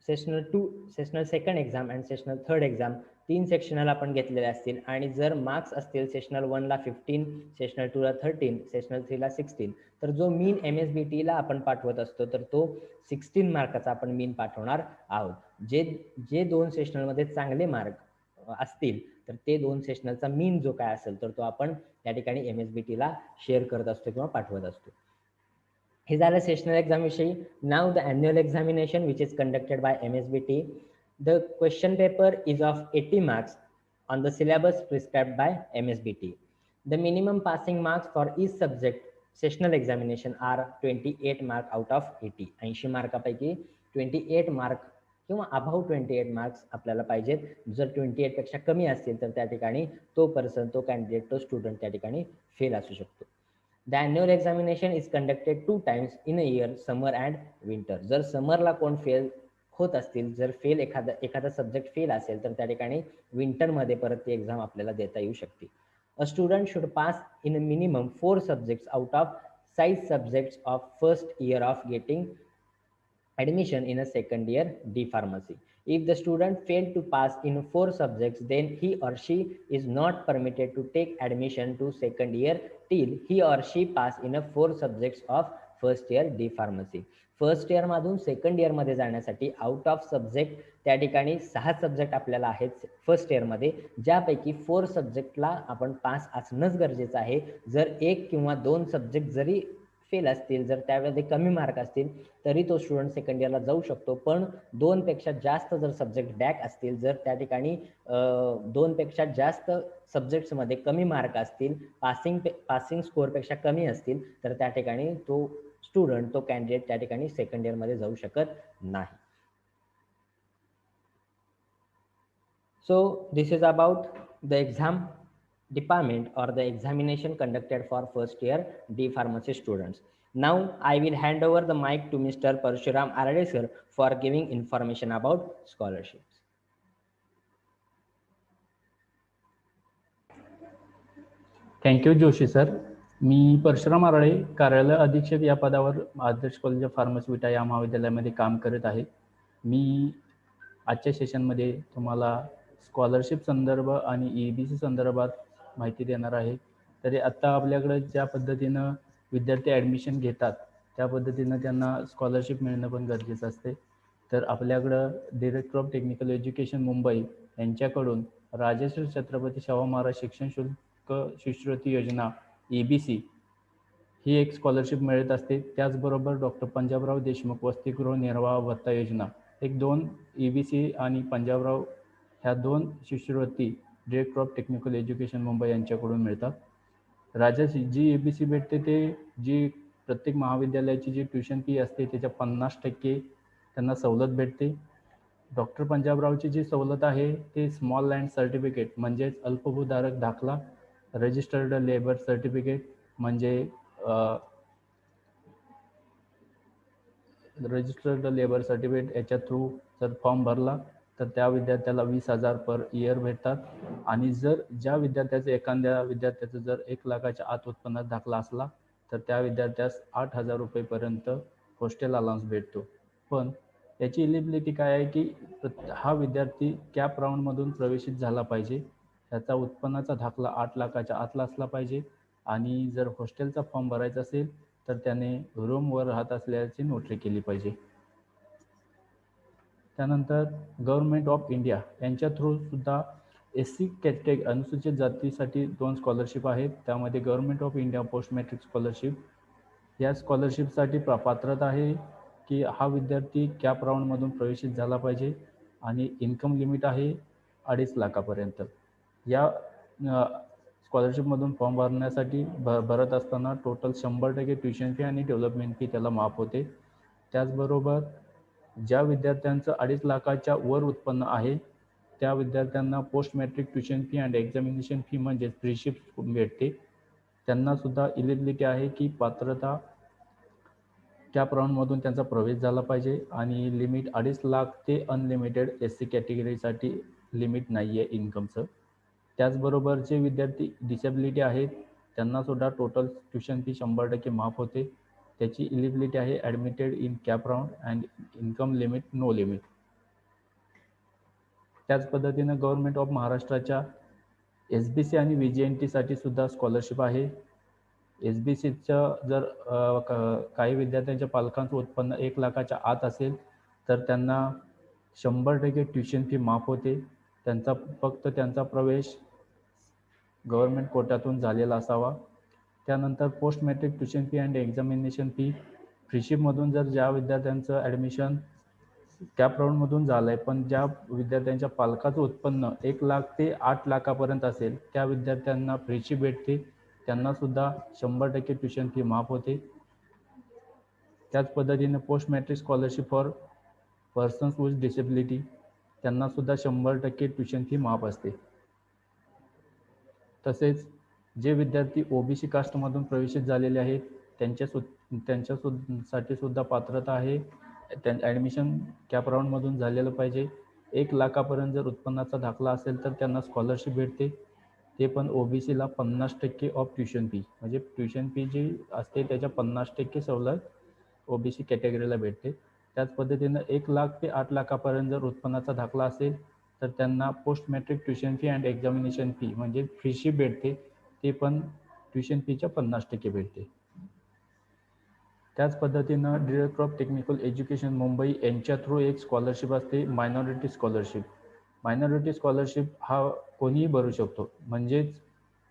sessional 2, sessional second exam and sessional third exam 3 sectional आपण घेतलेले असतील, आणि जर मार्क्स असतील सेशनल 1ला 15, सेशनल 2ला 13, सेशनल 3ला 16, तर जो मीन MSBTला आपण पाठवत असतो तर तो 16 मार्काचा आपण मीन पाठवणार आहोत. जे 2 सेशनलमध्ये चांगले मार्क असतील तर ते 2 सेशनलचा मीन जो काय असेल तर तो आपण त्या ठिकाणी MSBTला शेअर करत असतो किंवा पाठवत असतो. हे झालं सेशनल एक्झाम विषयी. नाव the annual examination which is conducted by MSBT. The question paper is of 80 marks. on the syllabus prescribed by MSBT. The minimum passing marks for each subject sessional examination are 28 mark out of 80. 80 मार्कापैकी 28 mark किंवा above 28 marks आपल्याला पाहिजेत. जर 28 पेक्षा कमी असतील तर त्या ठिकाणी तो पर्सन, तो कॅन्डिडेट, तो स्टुडंट त्या ठिकाणी फेल असू शकतो. The annual examination is conducted 2 times in a year, summer and winter. जर समरला कोण फेल होत असतील, जर फेल एखादा सब्जेक्ट फेल असेल तर त्या ठिकाणी विंटरमध्ये परत ती एक्झाम आपल्याला देता येऊ शकते. A student should pass in a minimum 4 subjects out of 6 subjects of first year of getting admission in a second year D pharmacy. If the student failed to pass in 4 subjects, then he or she is not permitted to take admission to second year till he or she pass in a 4 subjects of first year D pharmacy. First year मधून second year मध्ये जाण्यासाठी out of subject त्या ठिकाणी 6 subject आपल्याला आहेत first year मध्ये, ज्यापैकी 4 सब्जेक्टला आपण पास असणंच गरजेचं आहे. जर 1 किंवा 2 सब्जेक्ट जरी फेल असतील, जर त्यावेळेस कमी मार्क असतील तरी तो स्टुडंट सेकंड इयरला जाऊ शकतो. पण 2 पेक्षा जास्त जर सब्जेक्ट बॅक असतील, जर त्या ठिकाणी 2 पेक्षा जास्त सब्जेक्ट्स मध्ये कमी मार्क असतील, पासिंग स्कोर पेक्षा कमी असतील, तर त्या ठिकाणी तो स्टुडंट, तो कॅन्डिडेट त्या ठिकाणी सेकंड इयर मध्ये जाऊ शकत नाही. So this is about the exam department or the examination conducted for first year D pharmacy students. Now I will hand over the mic to Mr. Parshuram Arade sir for giving information about scholarships. Thank you Joshi sir. मी परशुराम आराळे, कार्यालय अधीक्षक या पदावर आदर्श college of pharmacy विटा या महाविद्यालयामध्ये काम करत आहे. मी आजच्या सेशनमध्ये तुम्हाला स्कॉलरशिप संदर्भ आणि EBC संदर्भात माहिती देणार आहे. तरी आत्ता आपल्याकडे ज्या पद्धतीनं विद्यार्थी ॲडमिशन घेतात त्या पद्धतीनं त्यांना स्कॉलरशिप मिळणं पण गरजेचं असते. तर आपल्याकडं director of technical education Mumbai यांच्याकडून राजश्री छत्रपती शाहू महाराज शिक्षण शुल्क शिष्यवृत्ती योजना EBC ही एक स्कॉलरशिप मिळत असते. त्याचबरोबर डॉक्टर पंजाबराव देशमुख वसतिगृह निर्वाह भत्ता योजना, एक 2 EBC आणि पंजाबराव ह्या 2 शिष्यवृत्ती director of technical education Mumbai यांच्याकडून मिळतात. राज्याची जी EBC भेटते ते जी प्रत्येक महाविद्यालयाची जी ट्युशन फी असते त्याच्या 50% त्यांना सवलत भेटते. डॉक्टर पंजाबरावची जी सवलत आहे ते स्मॉल लँड सर्टिफिकेट म्हणजेच अल्पभूधारक दाखला, रजिस्टर्ड लेबर सर्टिफिकेट म्हणजे रजिस्टर्ड लेबर सर्टिफिकेट याच्या थ्रू जर फॉर्म भरला तर त्या विद्यार्थ्याला 20,000 पर इयर भेटतात. आणि जर ज्या विद्यार्थ्याचं एखाद्या विद्यार्थ्याचं जर 1 लाखाच्या आत उत्पन्नात दाखला असला तर त्या विद्यार्थ्यास 8,000 रुपयेपर्यंत हॉस्टेल अलाउन्स भेटतो. पण याची इलिजिबिलिटी काय आहे की हा विद्यार्थी कॅप राऊंडमधून प्रवेशित झाला पाहिजे, त्याचा उत्पन्नाचा दाखला 8 लाखाच्या आतला असला पाहिजे आणि जर हॉस्टेलचा फॉर्म भरायचा असेल तर त्याने रूमवर राहत असल्याची नोटरी केली पाहिजे. त्यानंतर गव्हर्नमेंट ऑफ इंडिया यांच्या थ्रू सुद्धा SC कॅटेगरी अनुसूचित जातीसाठी 2 स्कॉलरशिप आहेत. त्यामध्ये government of India post matric scholarship, या स्कॉलरशिपसाठी पात्रता आहे की हा विद्यार्थी कॅप राऊंडमधून प्रवेशित झाला पाहिजे आणि इन्कम लिमिट आहे 2.5 लाखापर्यंत. या स्कॉलरशिपमधून फॉर्म भरण्यासाठी भरत असताना टोटल 100% ट्युशन फी आणि डेव्हलपमेंट फी त्याला माफ होते. त्याचबरोबर ज्या विद्यार्थ्यांचं 2.5 लाखाच्या वर उत्पन्न आहे त्या विद्यार्थ्यांना post matric tuition fee and examination fee म्हणजे फ्रीशिप भेटते. त्यांना सुद्धा इलिजिबिलिटी आहे की पात्रता कॅप राऊंडमधून त्यांचा प्रवेश झाला पाहिजे आणि लिमिट 2.5 लाख ते अनलिमिटेड SC कॅटेगरीसाठी लिमिट नाही आहे इन्कमचं. त्याचबरोबर जे विद्यार्थी डिसेबिलिटी आहेत त्यांना सुद्धा टोटल ट्युशन फी 100% माफ होते. त्याची इलिजिबिलिटी आहे admitted in CAP round and income limit no limit. त्याच पद्धतीनं गव्हर्नमेंट ऑफ महाराष्ट्राच्या SBC आणि VGNT साठी सुद्धा स्कॉलरशिप आहे. SBCचं जर काही विद्यार्थ्यांच्या पालकांचं उत्पन्न 1 लाखाच्या आत असेल तर त्यांना 100% ट्युशन फी माफ होते. फक्त त्यांचा प्रवेश गव्हर्नमेंट कोट्यातून झालेला असावा. त्यानंतर post matric tuition fee and examination fee फ्रीशिपमधून जर ज्या विद्यार्थ्यांचं ॲडमिशन कॅप राऊंडमधून झालंय, पण ज्या विद्यार्थ्यांच्या पालकाचं उत्पन्न 1 लाख ते 8 लाखापर्यंत असेल त्या विद्यार्थ्यांना फ्रीची भेटते, त्यांना सुद्धा 100% ट्युशन फी माफ होते. त्याच पद्धतीने post matric scholarship for persons with disability त्यांना सुद्धा 100% ट्युशन फी माफ असते. तसेच जे विद्यार्थी ओबीसी कास्टमधून प्रवेशित झालेले आहेत त्यांच्यासाठी सुद्धा पात्रता आहे. ॲडमिशन कॅप राऊंडमधून झालेलं पाहिजे. 1 लाखापर्यंत जर उत्पन्नाचा दाखला असेल तर त्यांना स्कॉलरशिप भेटते, ते पण ओबीसीला 50% ऑफ ट्युशन फी, म्हणजे ट्युशन फी जी असते त्याच्या 50% सवलत ओबीसी कॅटेगरीला भेटते. त्याच पद्धतीनं 1 लाख ते 8 लाखापर्यंत जर उत्पन्नाचा दाखला असेल तर त्यांना post matric tuition fee and examination fee म्हणजे फ्रीशिप भेटते, ते पण ट्युशन फीच्या 50% भेटते. त्याच पद्धतीनं director of technical education Mumbai यांच्या थ्रू एक स्कॉलरशिप असते, मायनॉरिटी स्कॉलरशिप. मायनॉरिटी स्कॉलरशिप हा कोणीही भरू शकतो, म्हणजेच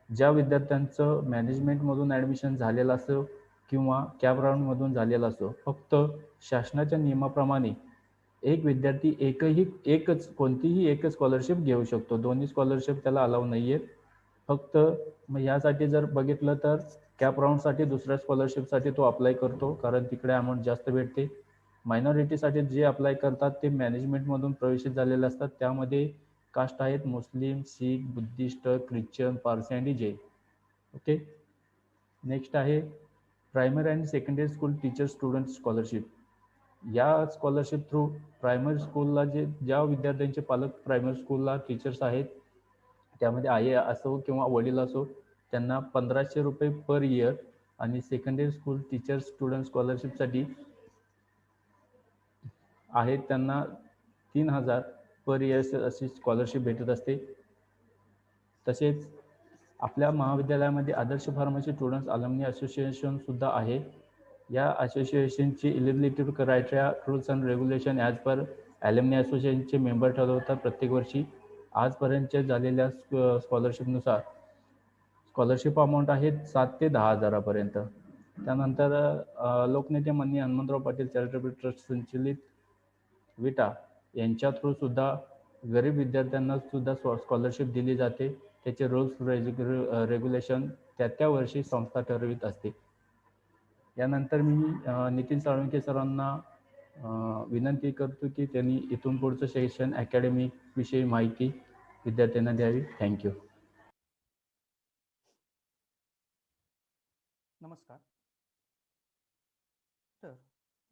ज्या विद्यार्थ्यांचं मॅनेजमेंटमधून ॲडमिशन झालेलं असो किंवा कॅप राऊंडमधून झालेलं असो, फक्त शासनाच्या नियमाप्रमाणे एक विद्यार्थी कोणतीही एकच स्कॉलरशिप घेऊ शकतो. दोन्ही स्कॉलरशिप त्याला अलाउ नाही आहेत. फक्त मग यासाठी जर बघितलं तर कॅप राऊंडसाठी दुसऱ्या स्कॉलरशिपसाठी तो अप्लाय करतो, कारण तिकडे अमाऊंट जास्त भेटते. मायनॉरिटीसाठी जे अप्लाय करतात ते मॅनेजमेंटमधून प्रवेशित झालेले असतात. त्यामध्ये कास्ट आहेत मुस्लिम, शीख, बुद्धिस्ट, ख्रिश्चन, पारसी आणि जैन. ओके. नेक्स्ट आहे primary and secondary school teacher student scholarship. या स्कॉलरशिप थ्रू प्रायमरी स्कूलला ज्या विद्यार्थ्यांचे पालक प्रायमरी स्कूलला टीचर्स आहेत, त्यामध्ये आई असो किंवा वडील असो, त्यांना 1500 रुपये पर इयर आणि सेकंडरी स्कूल टीचर स्टुडंट स्कॉलरशिपसाठी आहेत त्यांना 3000 पर इयर अशी स्कॉलरशिप भेटत असते. तसेच आपल्या महाविद्यालयामध्ये Adarsh pharmacy students alumni association सुद्धा आहे. या असोसिएशनची eligibility criteria, rules and regulation as per alumni असोसिएशनचे मेंबर ठरवतात प्रत्येक वर्षी. आजपर्यंतच्या झालेल्या स्कॉलरशिपनुसार स्कॉलरशिप अमाऊंट आहेत 7 ते 10 हजारापर्यंत. त्यानंतर लोकनेते माननीय हनुमंतराव पाटील चॅरिटेबल ट्रस्ट संचलित विटा यांच्या थ्रू सुद्धा गरीब विद्यार्थ्यांना सुद्धा स्कॉलरशिप दिली जाते. त्याचे रूल्स रेग्युलेशन त्या वर्षी संस्था ठरवित असते. यानंतर मी नितीन साळुंखे सरांना विनंती करतो की त्यांनी इथून पुढचं सेशन अकॅडमिक विषयी माहिती विद्यार्थ्यांना द्यावी. थँक्यू. नमस्कार. तर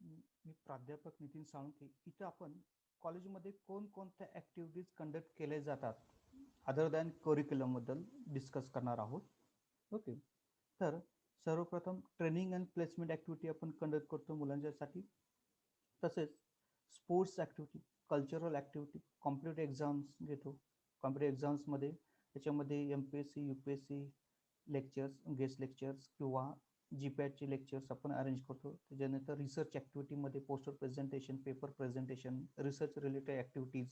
मी प्राध्यापक नितीन साळुंखे. इथं आपण कॉलेजमध्ये कोणकोणत्या ॲक्टिव्हिटीज कंडक्ट केले जातात अदर दॅन करिक्युलमबद्दल डिस्कस करणार आहोत. ओके. तर सर्वप्रथम ट्रेनिंग अँड प्लेसमेंट ॲक्टिव्हिटी आपण कंडक्ट करतो मुलांच्यासाठी. तसेच sports activity, cultural activity, competitive exams घेतो. कॉम्पिटेटिव्ह एक्झाम्समध्ये त्याच्यामध्ये MPSC, UPSC lectures, guest lectures किंवा GPATचे लेक्चर्स आपण अरेंज करतो. त्याच्यानंतर रिसर्च ॲक्टिव्हिटीमध्ये poster presentation, paper presentation, research related activities.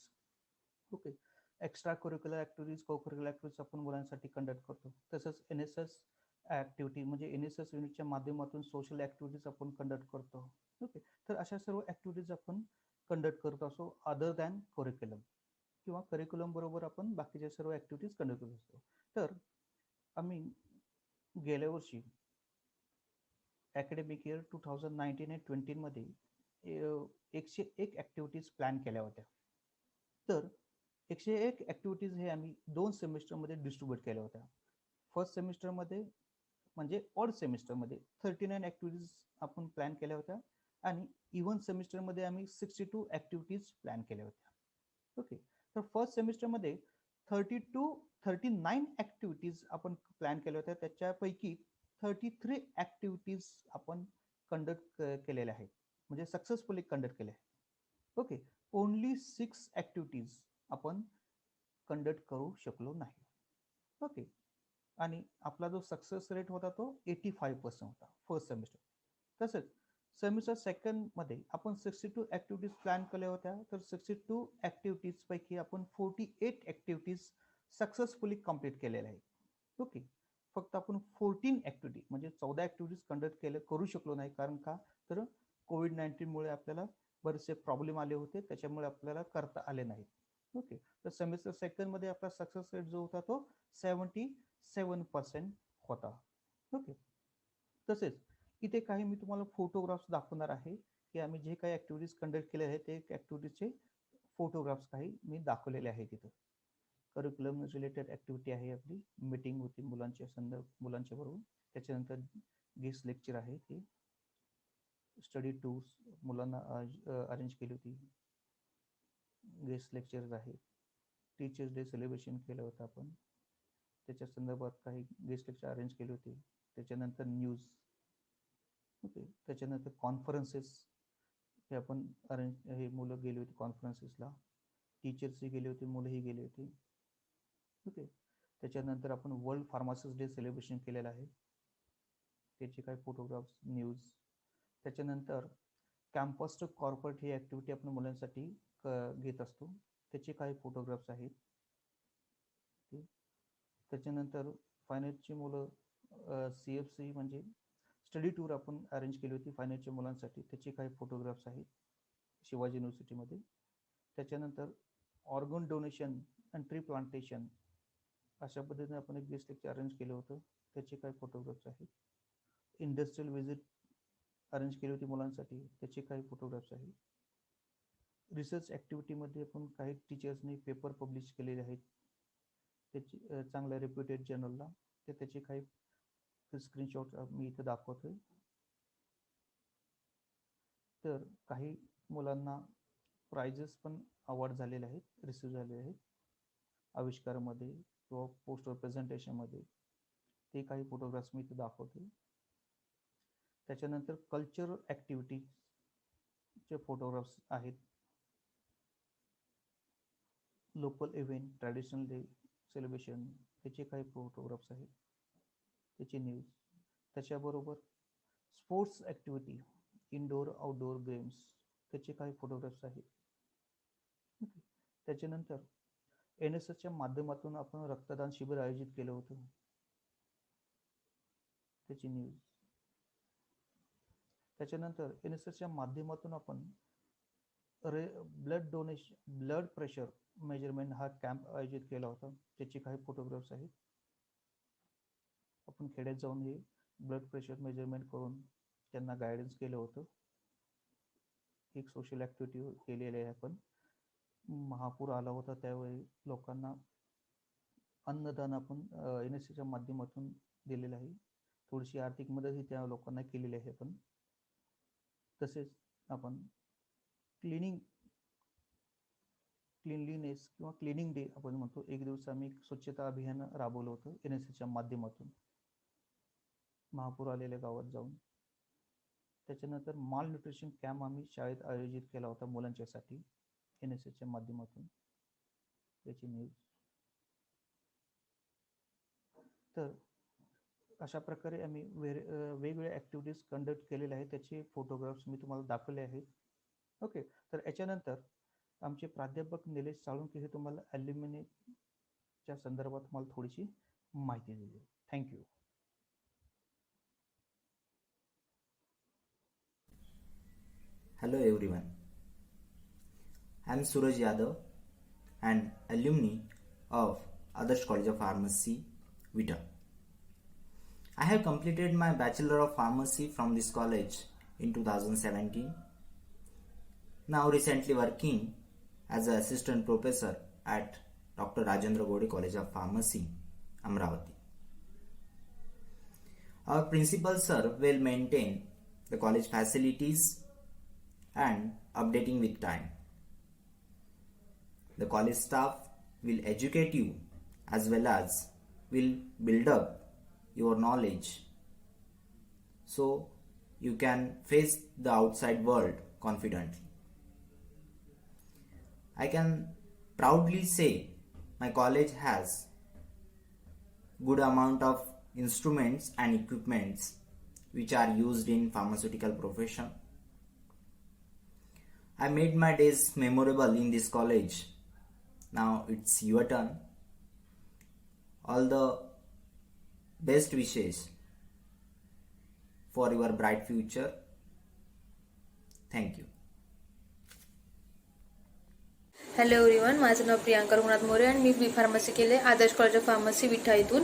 Okay. Extra curricular activities, co curricular activities आपण मुलांसाठी कंडक्ट करतो. तसंच NSS ॲक्टिव्हिटी म्हणजे NSS युनिटच्या माध्यमातून सोशल ॲक्टिव्हिटीज आपण कंडक्ट करतो. ओके. तर अशा सर्व ॲक्टिव्हिटीज आपण कंडक्ट करत असो अदर दॅन करिक्युलम, किंवा करिक्युलम बरोबर आपण बाकीच्या सर्व ॲक्टिव्हिटीज कंडक्ट करत असतो. तर आम्ही गेल्या वर्षी अकॅडमिक इयर 2019 आणि 20 मध्ये 101 ॲक्टिव्हिटीज प्लॅन केल्या होत्या. तर 101 ॲक्टिव्हिटीज हे आम्ही 2 सेमिस्टरमध्ये डिस्ट्रीब्यूट केल्या होत्या. फर्स्ट सेमिस्टरमध्ये म्हणजे ऑड सेमिस्टरमध्ये 39 ॲक्टिव्हिटीज आपण प्लॅन केल्या होत्या आणि इव्हन सेमिस्टरमध्ये आम्ही 62 ॲक्टिव्हिटीज प्लॅन केल्या होत्या. ओके. तर फर्स्ट सेमिस्टरमध्ये 39 ॲक्टिव्हिटीज आपण प्लॅन केल्या होत्या. त्याच्यापैकी 33 ॲक्टिव्हिटीज आपण कंडक्ट केलेल्या आहेत, म्हणजे सक्सेसफुली कंडक्ट केल्या आहेत. ओके. ओनली 6 ॲक्टिव्हिटीज आपण कंडक्ट करू शकलो नाही. ओके. आणि आपला जो सक्सेस रेट होता तो 85% होता फर्स्ट सेमिस्टर. तसंच सेमिस्टर सेकंडमध्ये आपण 62 ॲक्टिव्हिटीज प्लॅन केल्या होत्या. तर 62 ॲक्टिव्हिटीज पैकी आपण 48 ॲक्टिव्हिटीज सक्सेसफुली कंप्लीट केलेल्या आहेत. ओके. फक्त आपण 14 ॲक्टिव्हिटी म्हणजे 14 ॲक्टिव्हिटीज कंडक्ट करू शकलो नाही. कारण का? तर COVID-19 मुळे आपल्याला बरेचसे प्रॉब्लेम आले होते, त्याच्यामुळे आपल्याला करता आले नाहीत. ओके, तर सेमिस्टर सेकंड मध्ये आपला सक्सेस रेट जो होता तो 77% होता. ओके, तसेच इथे काही मी तुम्हाला फोटोग्राफ्स दाखवणार आहे की आम्ही जे काही ऍक्टिव्हिटीज कंडक्ट केले आहेत ते ऍक्टिव्हिटीजचे फोटोग्राफ्स काही मी दाखवलेले आहेत तिथं. करिक्युलम रिलेटेड ऍक्टिव्हिटी आहे आपली, मीटिंग होती मुलांच्या बरोबर. त्याच्यानंतर गेस्ट लेक्चर आहे ते, स्टडी टूर्स मुलांना अरेंज केली होती, गेस्ट लेक्चर्स आहे, टीचर्स डे सेलिब्रेशन केलं होतं आपण, त्याच्या संदर्भात काही गेस्ट लेक्चर अरेंज केले होते. त्याच्यानंतर न्यूज. ओके, त्याच्यानंतर कॉन्फरन्सेस हे आपण अरेंज, हे मुलं गेली होती कॉन्फरन्सेसला, टीचर्सही गेले होते, मुलंही गेले होते. ओके, त्याच्यानंतर आपण वर्ल्ड फार्मासिस्ट डे सेलिब्रेशन केलेलं आहे, त्याचे काही फोटोग्राफ्स, न्यूज. त्याच्यानंतर कॅम्पस टू कॉर्पोरेट ही ऍक्टिव्हिटी आपण मुलांसाठी घेत असतो, त्याचे काही फोटोग्राफ्स आहेत. त्याच्यानंतर फायनान्सची मुलं CFC म्हणजे स्टडी टूर आपण अरेंज केली होती फायनान्सच्या मुलांसाठी, त्याचे काही फोटोग्राफ्स आहेत शिवाजी युनिव्हर्सिटीमध्ये. त्याच्यानंतर organ donation and tree plantation अशा पद्धतीने आपण एक गेस्ट लेक्चर अरेंज केलं होतं, त्याचे काही फोटोग्राफ्स आहेत. इंडस्ट्रियल व्हिजिट अरेंज केली होती मुलांसाठी, त्याचे काही फोटोग्राफ्स आहेत. रिसर्च ॲक्टिव्हिटीमध्ये आपण काही टीचर्सनी पेपर पब्लिश केलेले आहेत, त्याची चांगल्या रेप्युटेड जर्नलला, ते त्याचे काही स्क्रीनशॉट मी इथे दाखवतोय. तर काही मुलांना प्राइजेस पण अवॉर्ड झालेले आहेत, रिसीव्ह झालेले आहेत आविष्कारामध्ये किंवा पोस्टर प्रेझेंटेशनमध्ये, ते काही फोटोग्राफ्स मी इथे दाखवतोय. त्याच्यानंतर कल्चरल ॲक्टिव्हिटीचे फोटोग्राफ्स आहेत, local event, traditional day celebration, त्याचे काही फोटोग्राफ्स आहेत, त्याची न्यूज. त्याच्याबरोबर sports activity, indoor outdoor games, त्याचे काही फोटोग्राफ्स आहेत. त्याच्यानंतर NSSच्या माध्यमातून आपण रक्तदान शिबिर आयोजित केलं होतं, त्याची न्यूज. त्याच्यानंतर NSSच्या माध्यमातून आपण ब्लड प्रेशर मेजरमेंट हा कॅम्प आयोजित केला होता, त्याचे काही फोटोग्राफ्स आहेत. आपण खेड्यात जाऊन हे ब्लड प्रेशर मेजरमेंट करून त्यांना गायडन्स केलं होतं. एक सोशल ॲक्टिव्हिटी केलेली आहे आपण. महापूर आला होता त्यावेळी लोकांना अन्नदान आपण NSSच्या माध्यमातून दिलेलं आहे, थोडीशी आर्थिक मदतही त्या लोकांना केलेली आहे आपण. तसेच आपण क्लिनलीनेस किंवा क्लिनिंग डे आपण म्हणतो, एक दिवस आम्ही स्वच्छता अभियान राबवलं होतं NSSच्या माध्यमातून महापूर आलेल्या गावात जाऊन. त्याच्यानंतर माल न्यूट्रिशन कॅम्प आम्ही शाळेत आयोजित केला होता मुलांच्यासाठी NSSच्या माध्यमातून, त्याची न्यूज. तर अशा प्रकारे आम्ही वेगवेगळ्या ॲक्टिव्हिटीज कंडक्ट केलेल्या आहेत, त्याचे फोटोग्राफ्स मी तुम्हाला दाखवले आहेत. ओके, तर याच्यानंतर आमचे प्राध्यापक निलेश साळुंके हे तुम्हाला ॲल्युमिनीच्या संदर्भात तुम्हाला थोडीशी माहिती दिली. Thank you. Hello everyone, I am Suraj Yadav, an alumni of Adarsh College of Pharmacy, Vita. I have completed my Bachelor of Pharmacy from this college in 2017. Now recently working as an assistant professor at Dr. Rajendra Gode College of Pharmacy, Amravati. Our principal sir will maintain the college facilities and updating with time. The college staff will educate you as well as will build up your knowledge so you can face the outside world confidently. I can proudly say my college has good amount of instruments and equipments which are used in pharmaceutical profession. I made my days memorable in this college. Now it's your turn. All the best wishes for your bright future. Thank you. Hello everyone, माझं नाव प्रियांका रघुनाथ मोरे आणि मी बी pharmacy केले आदर्श college of pharmacy Vita इथून.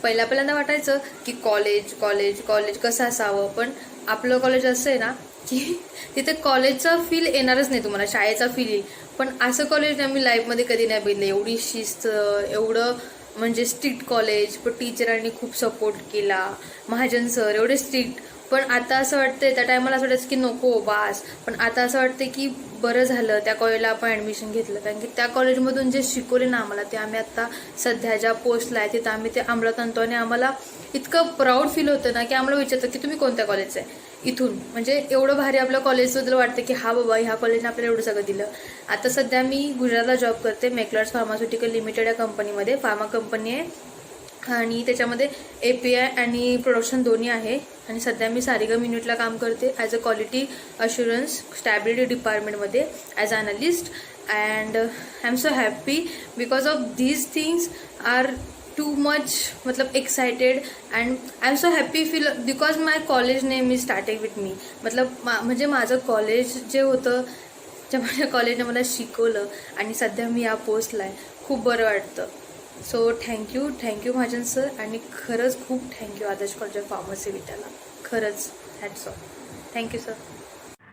पहिल्यांदा वाटायचं की college college college कसं असावं, पण आपलं कॉलेज असं आहे ना की तिथे कॉलेजचा फील येणारच नाही तुम्हाला, शाळेचा फील येईल. पण असं कॉलेज आम्ही लाईफमध्ये कधी नाही बघितलं. एवढी शिस्त, एवढं म्हणजे स्ट्रिक्ट कॉलेज, पण टीचरांनी खूप सपोर्ट केला. महाजन सर एवढे स्ट्रिक्ट. पण आता असं वाटतंय, त्या टायमाला असं वाटायचं की नको बास, पण आता असं वाटतंय की बरं झालं त्या कॉलेजला आपण ॲडमिशन घेतलं. कारण की त्या कॉलेजमधून जे शिकवले ना आम्हाला, ते आम्ही आता सध्या ज्या पोस्टला आहे तिथं आम्ही ते अंमलात आणतो. आणि आम्हाला इतकं प्राऊड फील होतं ना की आम्हाला विचारतं की तुम्ही कोणत्या कॉलेजचं आहे इथून. म्हणजे एवढं भारी आपल्या कॉलेजबद्दल वाटतं की हा बाबा, ह्या कॉलेजने आपल्याला एवढं सगळं दिलं. आता सध्या मी गुजरातला जॉब करते, मॅक्लॉड्स फार्मास्युटिकल लिमिटेड या कंपनीमध्ये. फार्मा कंपनी आहे आणि त्याच्यामध्ये API आणि प्रोडक्शन दोन्ही आहे. आणि सध्या मी सारिगम युनिटला काम करते as a quality assurance stability डिपार्टमेंटमध्ये as a analyst. And I am so happy because of these things are too much मतलब excited. And I am so happy feel because my college name is started with me. मतलब म्हणजे माझं college जे होतं, जे माझ्या कॉलेजने मला शिकवलं आणि सध्या मी या पोस्टला आहे, खूप बरं वाटतं. So thank you Mahajan sir. आणि खरंच खूप thank you Adarsh college of pharmacy विटाला. खरंच hats off. Thank you sir.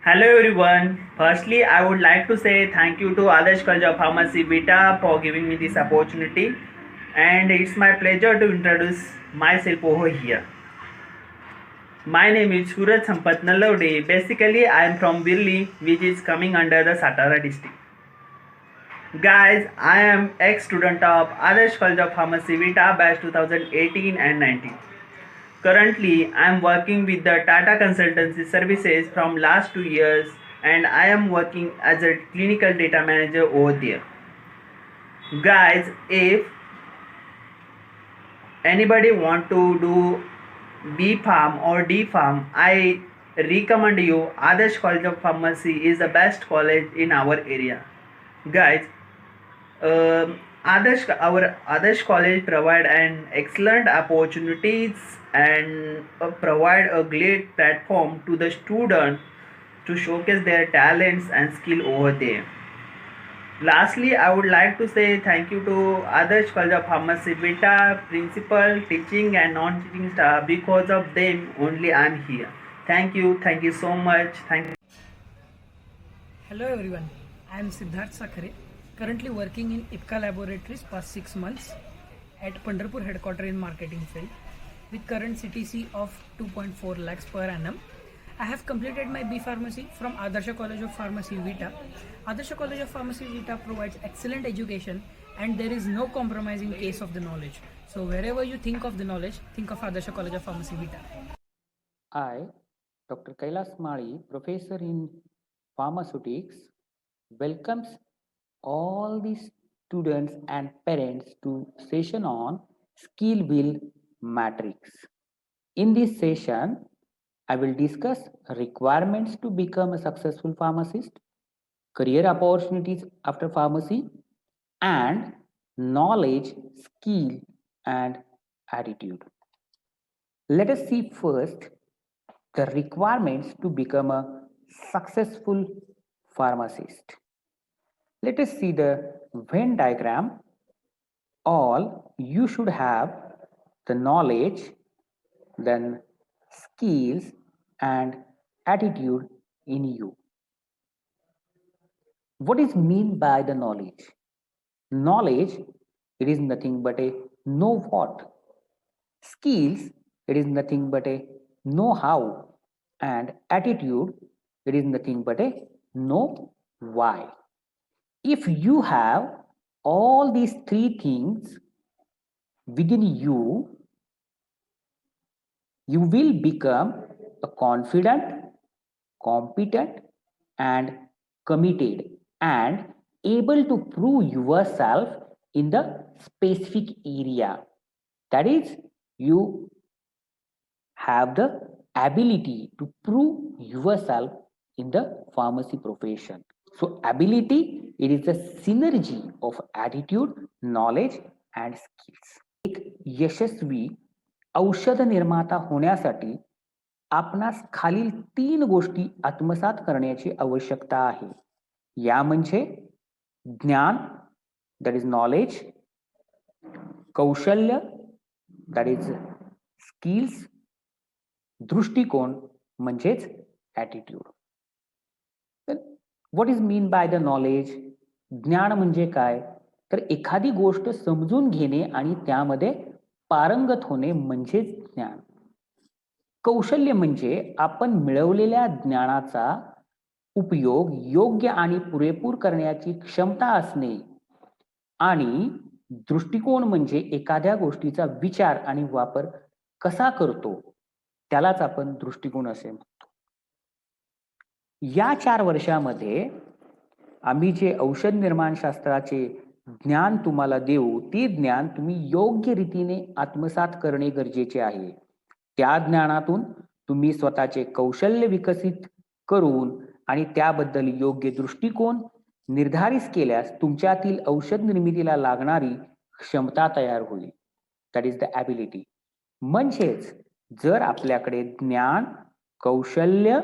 Hello everyone. Firstly, I would like to say thank you to Adarsh College of Pharmacy Vita for giving me this opportunity, and it's my pleasure to introduce myself over here. My name is Suraj Sampath Nalode. Basically, I am from Birli, which is coming under the Satara district. Guys, I am ex-student of Adarsh College of Pharmacy Vita batch 2018 and 19. Currently, I am working with the Tata Consultancy Services from last 2 years, and I am working as a clinical data manager over there. Guys, if anybody want to do B Pharm or D Pharm, I recommend you Adarsh College of Pharmacy is the best college in our area. Guys, our Adarsh College provide an excellent opportunities and provide a great platform to the students to showcase their talents and skill over there. Lastly, I would like to say thank you to Adarsh College of Pharmacy Vita principal, teaching and non-teaching staff. Because of them only I am here. Thank you so much. Thank you. Hello everyone, I am Siddharth Sakhare, currently working in IPCA laboratories past 6 months at Pandharpur headquarter in marketing field with current CTC of 2.4 lakhs per annum. I have completed my B Pharmacy from Adarsha College of Pharmacy Vita. Adarsha College of Pharmacy Vita provides excellent education and there is no compromise in case of the knowledge. So wherever you think of the knowledge, think of Adarsha College of Pharmacy Vita. I, Dr. Kailas Mali, professor in pharmaceutics, welcomes all the students and parents to session on skill build matrix. In this session, I will discuss requirements to become a successful pharmacist, career opportunities after pharmacy, and knowledge, skill, and attitude. Let us see first the requirements to become a successful pharmacist. Let us see the Venn diagram. All you should have the knowledge, then skills and attitude in you. What is mean by the knowledge? Knowledge, it is nothing but a know what. Skills, it is nothing but a know how. And attitude, it is nothing but a know why. If you have all these three things within you, you will become a confident, competent, and committed, and able to prove yourself in the specific area. That is, you have the ability to prove yourself in the pharmacy profession. So ability, it is the synergy of attitude, knowledge, and skills. एक यशस्वी औषध निर्माता होण्यासाठी आपणास खालील 3 गोष्टी आत्मसात करण्याची आवश्यकता आहे. या म्हणजे ज्ञान, that is knowledge, कौशल्य, that is skills, दृष्टिकोन म्हणजेच attitude. What is mean by the knowledge? ज्ञान म्हणजे काय? तर एखादी गोष्ट समजून घेणे आणि त्यामध्ये पारंगत होणे म्हणजेच ज्ञान. कौशल्य म्हणजे आपण मिळवलेल्या ज्ञानाचा उपयोग योग्य आणि पुरेपूर करण्याची क्षमता असणे. आणि दृष्टिकोन म्हणजे एखाद्या गोष्टीचा विचार आणि वापर कसा करतो त्यालाच आपण दृष्टिकोन असे म्हणतो. या 4 वर्षामध्ये आम्ही जे औषध निर्माण शास्त्राचे ज्ञान तुम्हाला देऊ, ते ज्ञान तुम्ही योग्य रीतीने आत्मसात करणे गरजेचे आहे. त्या ज्ञानातून तुम्ही स्वतःचे कौशल्य विकसित करून आणि त्याबद्दल योग्य दृष्टिकोन निर्धारित केल्यास तुमच्यातील औषध निर्मितीला लागणारी क्षमता तयार होईल. That is the ability. म्हणजेच जर आपल्याकडे ज्ञान, कौशल्य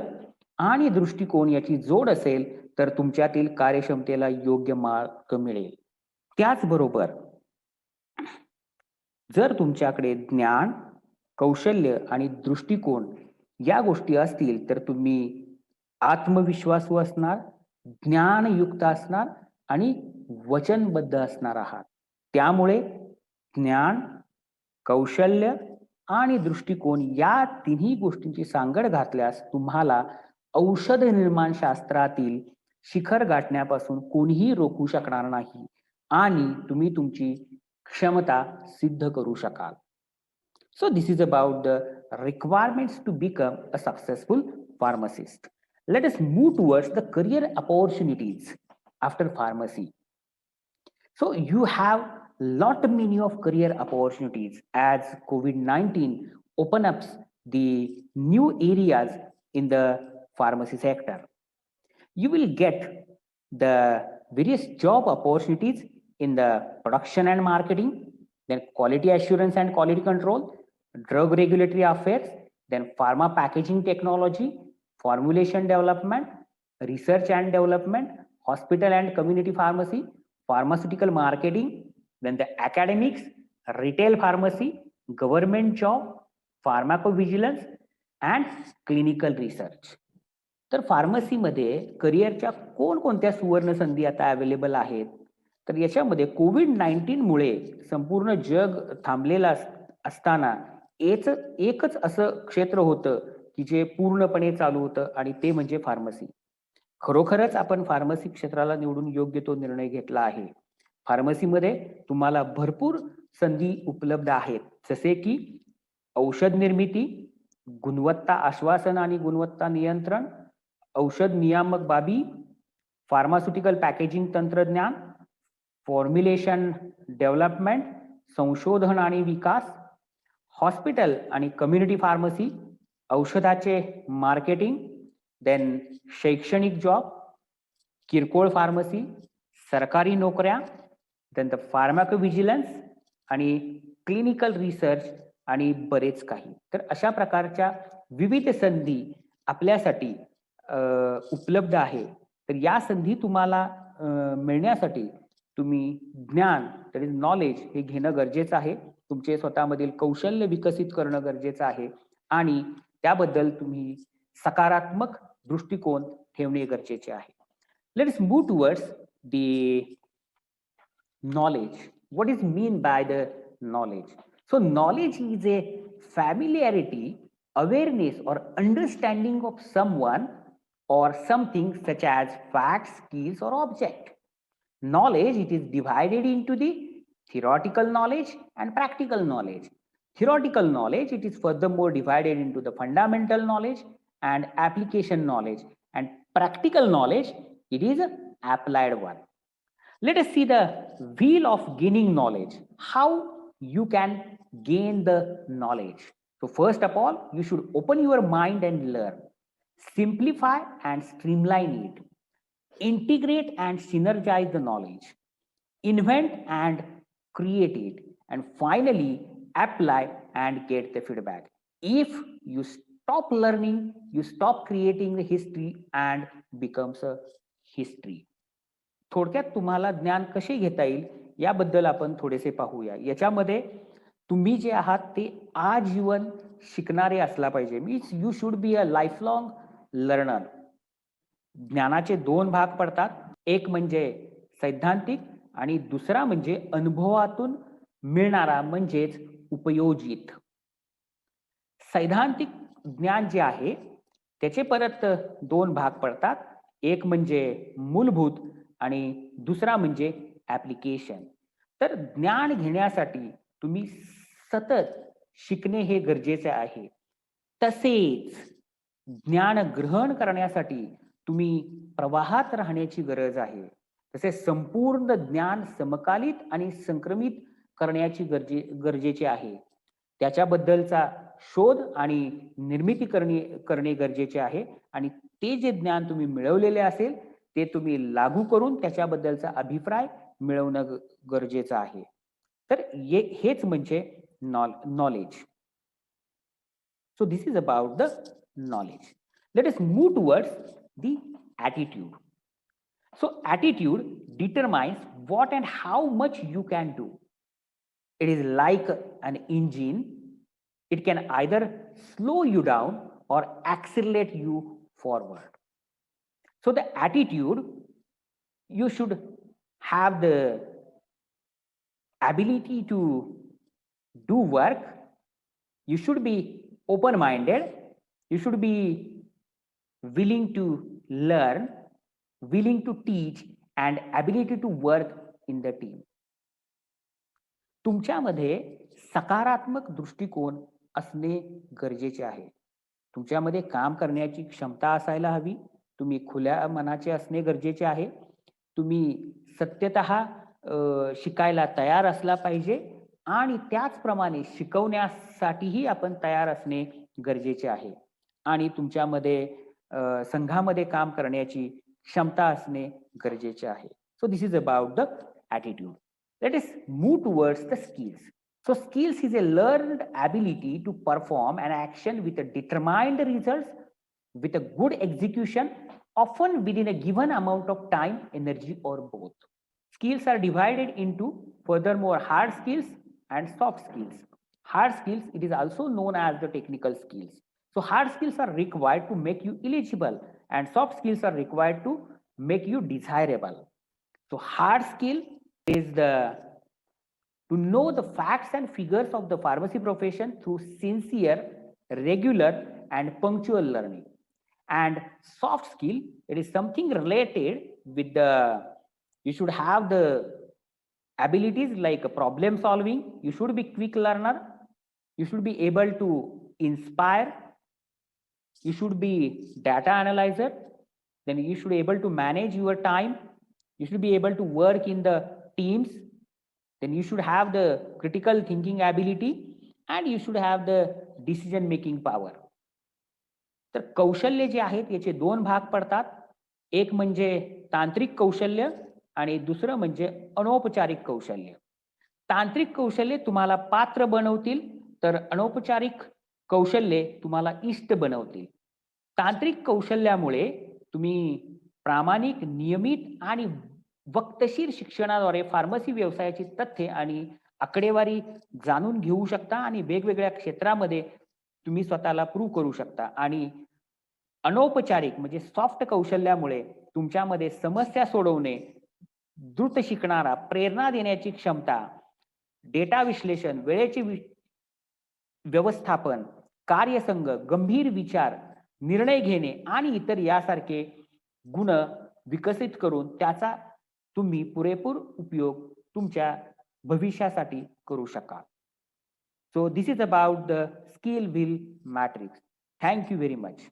आणि दृष्टिकोन याची जोड असेल तर तुमच्यातील कार्यक्षमतेला योग्य मार्ग मिळेल. त्याचबरोबर जर तुमच्याकडे ज्ञान, कौशल्य आणि दृष्टिकोन या गोष्टी असतील तर तुम्ही आत्मविश्वासू असणार, ज्ञानयुक्त असणार आणि वचनबद्ध असणार आहात. त्यामुळे ज्ञान, कौशल्य आणि दृष्टिकोन या तिन्ही गोष्टींची सांगड घातल्यास तुम्हाला औषध निर्माण शास्त्रातील शिखर गाठण्यापासून कोणीही रोखू शकणार नाही आणि तुम्ही तुमची क्षमता सिद्ध करू शकाल. So this is about the requirements to become a successful pharmacist. Let us move towards the career opportunities after pharmacy. So you have lot many of career opportunities as COVID-19 open up the new areas in the pharmacy sector. You will get the various job opportunities in the production and marketing, then quality assurance and quality control, drug regulatory affairs, then pharma packaging technology, formulation development, research and development, hospital and community pharmacy, pharmaceutical marketing, then the academics, retail pharmacy, government job, pharmacovigilance and clinical research. तर फार्मसीमध्ये करिअरच्या कोणकोणत्या सुवर्ण संधी आता available आहेत? तर याच्यामध्ये कोविड-19 मुळे संपूर्ण जग थांबलेलं असताना एकच असं क्षेत्र होतं की जे पूर्णपणे चालू होतं आणि ते म्हणजे फार्मसी. खरोखरच आपण फार्मसी क्षेत्राला निवडून योग्य तो निर्णय घेतला आहे. फार्मसीमध्ये तुम्हाला भरपूर संधी उपलब्ध आहेत, जसे की औषध निर्मिती, गुणवत्ता आश्वासन आणि गुणवत्ता नियंत्रण, औषध नियामक बाबी, फार्मास्युटिकल पॅकेजिंग तंत्रज्ञान, फॉर्म्युलेशन डेव्हलपमेंट, संशोधन आणि विकास, हॉस्पिटल आणि कम्युनिटी फार्मसी, औषधाचे मार्केटिंग, देन शैक्षणिक जॉब, किरकोळ फार्मसी, सरकारी नोकऱ्या, देन द फार्माकोव्हिजिलन्स आणि क्लिनिकल रिसर्च आणि बरेच काही. तर अशा प्रकारच्या विविध संधी आपल्यासाठी उपलब्ध आहे. तर या संधी तुम्हाला मिळण्यासाठी तुम्ही ज्ञान, दॅट इज नॉलेज, हे घेणं गरजेचं आहे. तुमचे स्वतःमधील कौशल्य विकसित करणं गरजेचं आहे आणि त्याबद्दल तुम्ही सकारात्मक दृष्टिकोन ठेवणे गरजेचे आहे. Let us move towards the knowledge. What is mean by the knowledge? So knowledge is a familiarity, awareness or understanding of someone or something such as facts, skills or object. Knowledge, it is divided into the theoretical knowledge and practical knowledge. Theoretical knowledge, it is furthermore divided into the fundamental knowledge and application knowledge, and practical knowledge, it is an applied one. Let us see the wheel of gaining knowledge, how you can gain the knowledge. So first of all, you should open your mind and learn, simplify and streamline it, integrate and synergize the knowledge, invent and create it, and finally apply and get the feedback. If you stop learning, you stop creating the history and becomes a history. थोडक्यात तुम्हाला ज्ञान कसे घेता येईल याबद्दल आपण थोडेसे पाहूया. याच्यामध्ये तुम्ही जे आहात ते आजीवन शिकणारे असला पाहिजे. Means you should be a life long learner. ज्ञानाचे 2 भाग पडतात. एक म्हणजे सैद्धांतिक आणि दुसरा म्हणजे अनुभवातून मिळणारा म्हणजेच उपयोजित. सैद्धांतिक ज्ञान जे आहे त्याचे परत 2 भाग पडतात. एक म्हणजे मूलभूत आणि दुसरा म्हणजे ऍप्लिकेशन. तर ज्ञान घेण्यासाठी तुम्ही सतत शिकणे हे गरजेचे आहे. तसेच ज्ञान ग्रहण करण्यासाठी तुम्ही प्रवाहात राहण्याची गरज आहे. तसेच संपूर्ण ज्ञान समकालित आणि संक्रमित करण्याची गरजेचे आहे. त्याच्याबद्दलचा शोध आणि निर्मिती करणे गरजेचे आहे आणि ते जे ज्ञान तुम्ही मिळवलेले असेल ते तुम्ही लागू करून त्याच्याबद्दलचा अभिप्राय मिळवणं गरजेचं आहे. तर हेच म्हणजे knowledge. So this is about the knowledge. Let us move towards the attitude. So attitude determines what and how much you can do. It is like an engine. It can either slow you down or accelerate you forward. So the attitude, you should have the ability to do work. You should be open-minded. You should be willing to learn, willing to teach, and ability to work in the team. तुमच्यामध्ये सकारात्मक दृष्टिकोन असणे गरजेचे आहे. तुमच्यामध्ये काम करण्याची क्षमता असायला हवी. तुम्ही खुल्या मनाचे असणे गरजेचे आहे. तुम्ही सत्यतः शिकायला तयार असला पाहिजे आणि त्याचप्रमाणे शिकवण्यासाठीही आपण तयार असणे गरजेचे आहे. आणि तुमच्यामध्ये संघामध्ये काम करण्याची क्षमता असणे गरजेचे आहे. So this is about the attitude. Let us move towards the skills. So skills is a learned ability to perform an action with a determined results with a good execution, often within a given amount of time, energy, or both. Skills are divided into furthermore hard skills and soft skills. Hard skills, it is also known as the technical skills. So hard skills are required to make you eligible and soft skills are required to make you desirable. So hard skill is to know the facts and figures of the pharmacy profession through sincere, regular, and punctual learning. And soft skill, it is something related with you should have the abilities like problem solving. You should be quick learner. You should be able to inspire. You should be data analyzer. Then you should be able to manage your time. You should be able to work in the teams. Then you should have the critical thinking ability and you should have the decision making power. तर कौशल्य जे आहेत याचे 2 भाग पडतात. एक म्हणजे तांत्रिक कौशल्य आणि दुसरं म्हणजे अनौपचारिक कौशल्य. तांत्रिक कौशल्य तुम्हाला पात्र बनवतील तर अनौपचारिक कौशल्ये तुम्हाला इष्ट बनवतील. तांत्रिक कौशल्यामुळे तुम्ही प्रामाणिक, नियमित आणि वक्तशीर शिक्षणाद्वारे फार्मसी व्यवसायाची तथ्ये आणि आकडेवारी जाणून घेऊ शकता आणि वेगवेगळ्या क्षेत्रामध्ये तुम्ही स्वतःला प्रूव्ह करू शकता. आणि अनौपचारिक म्हणजे सॉफ्ट कौशल्यामुळे तुमच्यामध्ये समस्या सोडवणे, द्रुत शिकणारा, प्रेरणा देण्याची क्षमता, डेटा विश्लेषण, वेळेचे व्यवस्थापन, कार्यसंघ, गंभीर विचार, निर्णय घेणे आणि इतर यासारखे गुण विकसित करून त्याचा तुम्ही पुरेपूर उपयोग तुमच्या भविष्यासाठी करू शकाल. So this is about the skill will matrix. Thank you very much.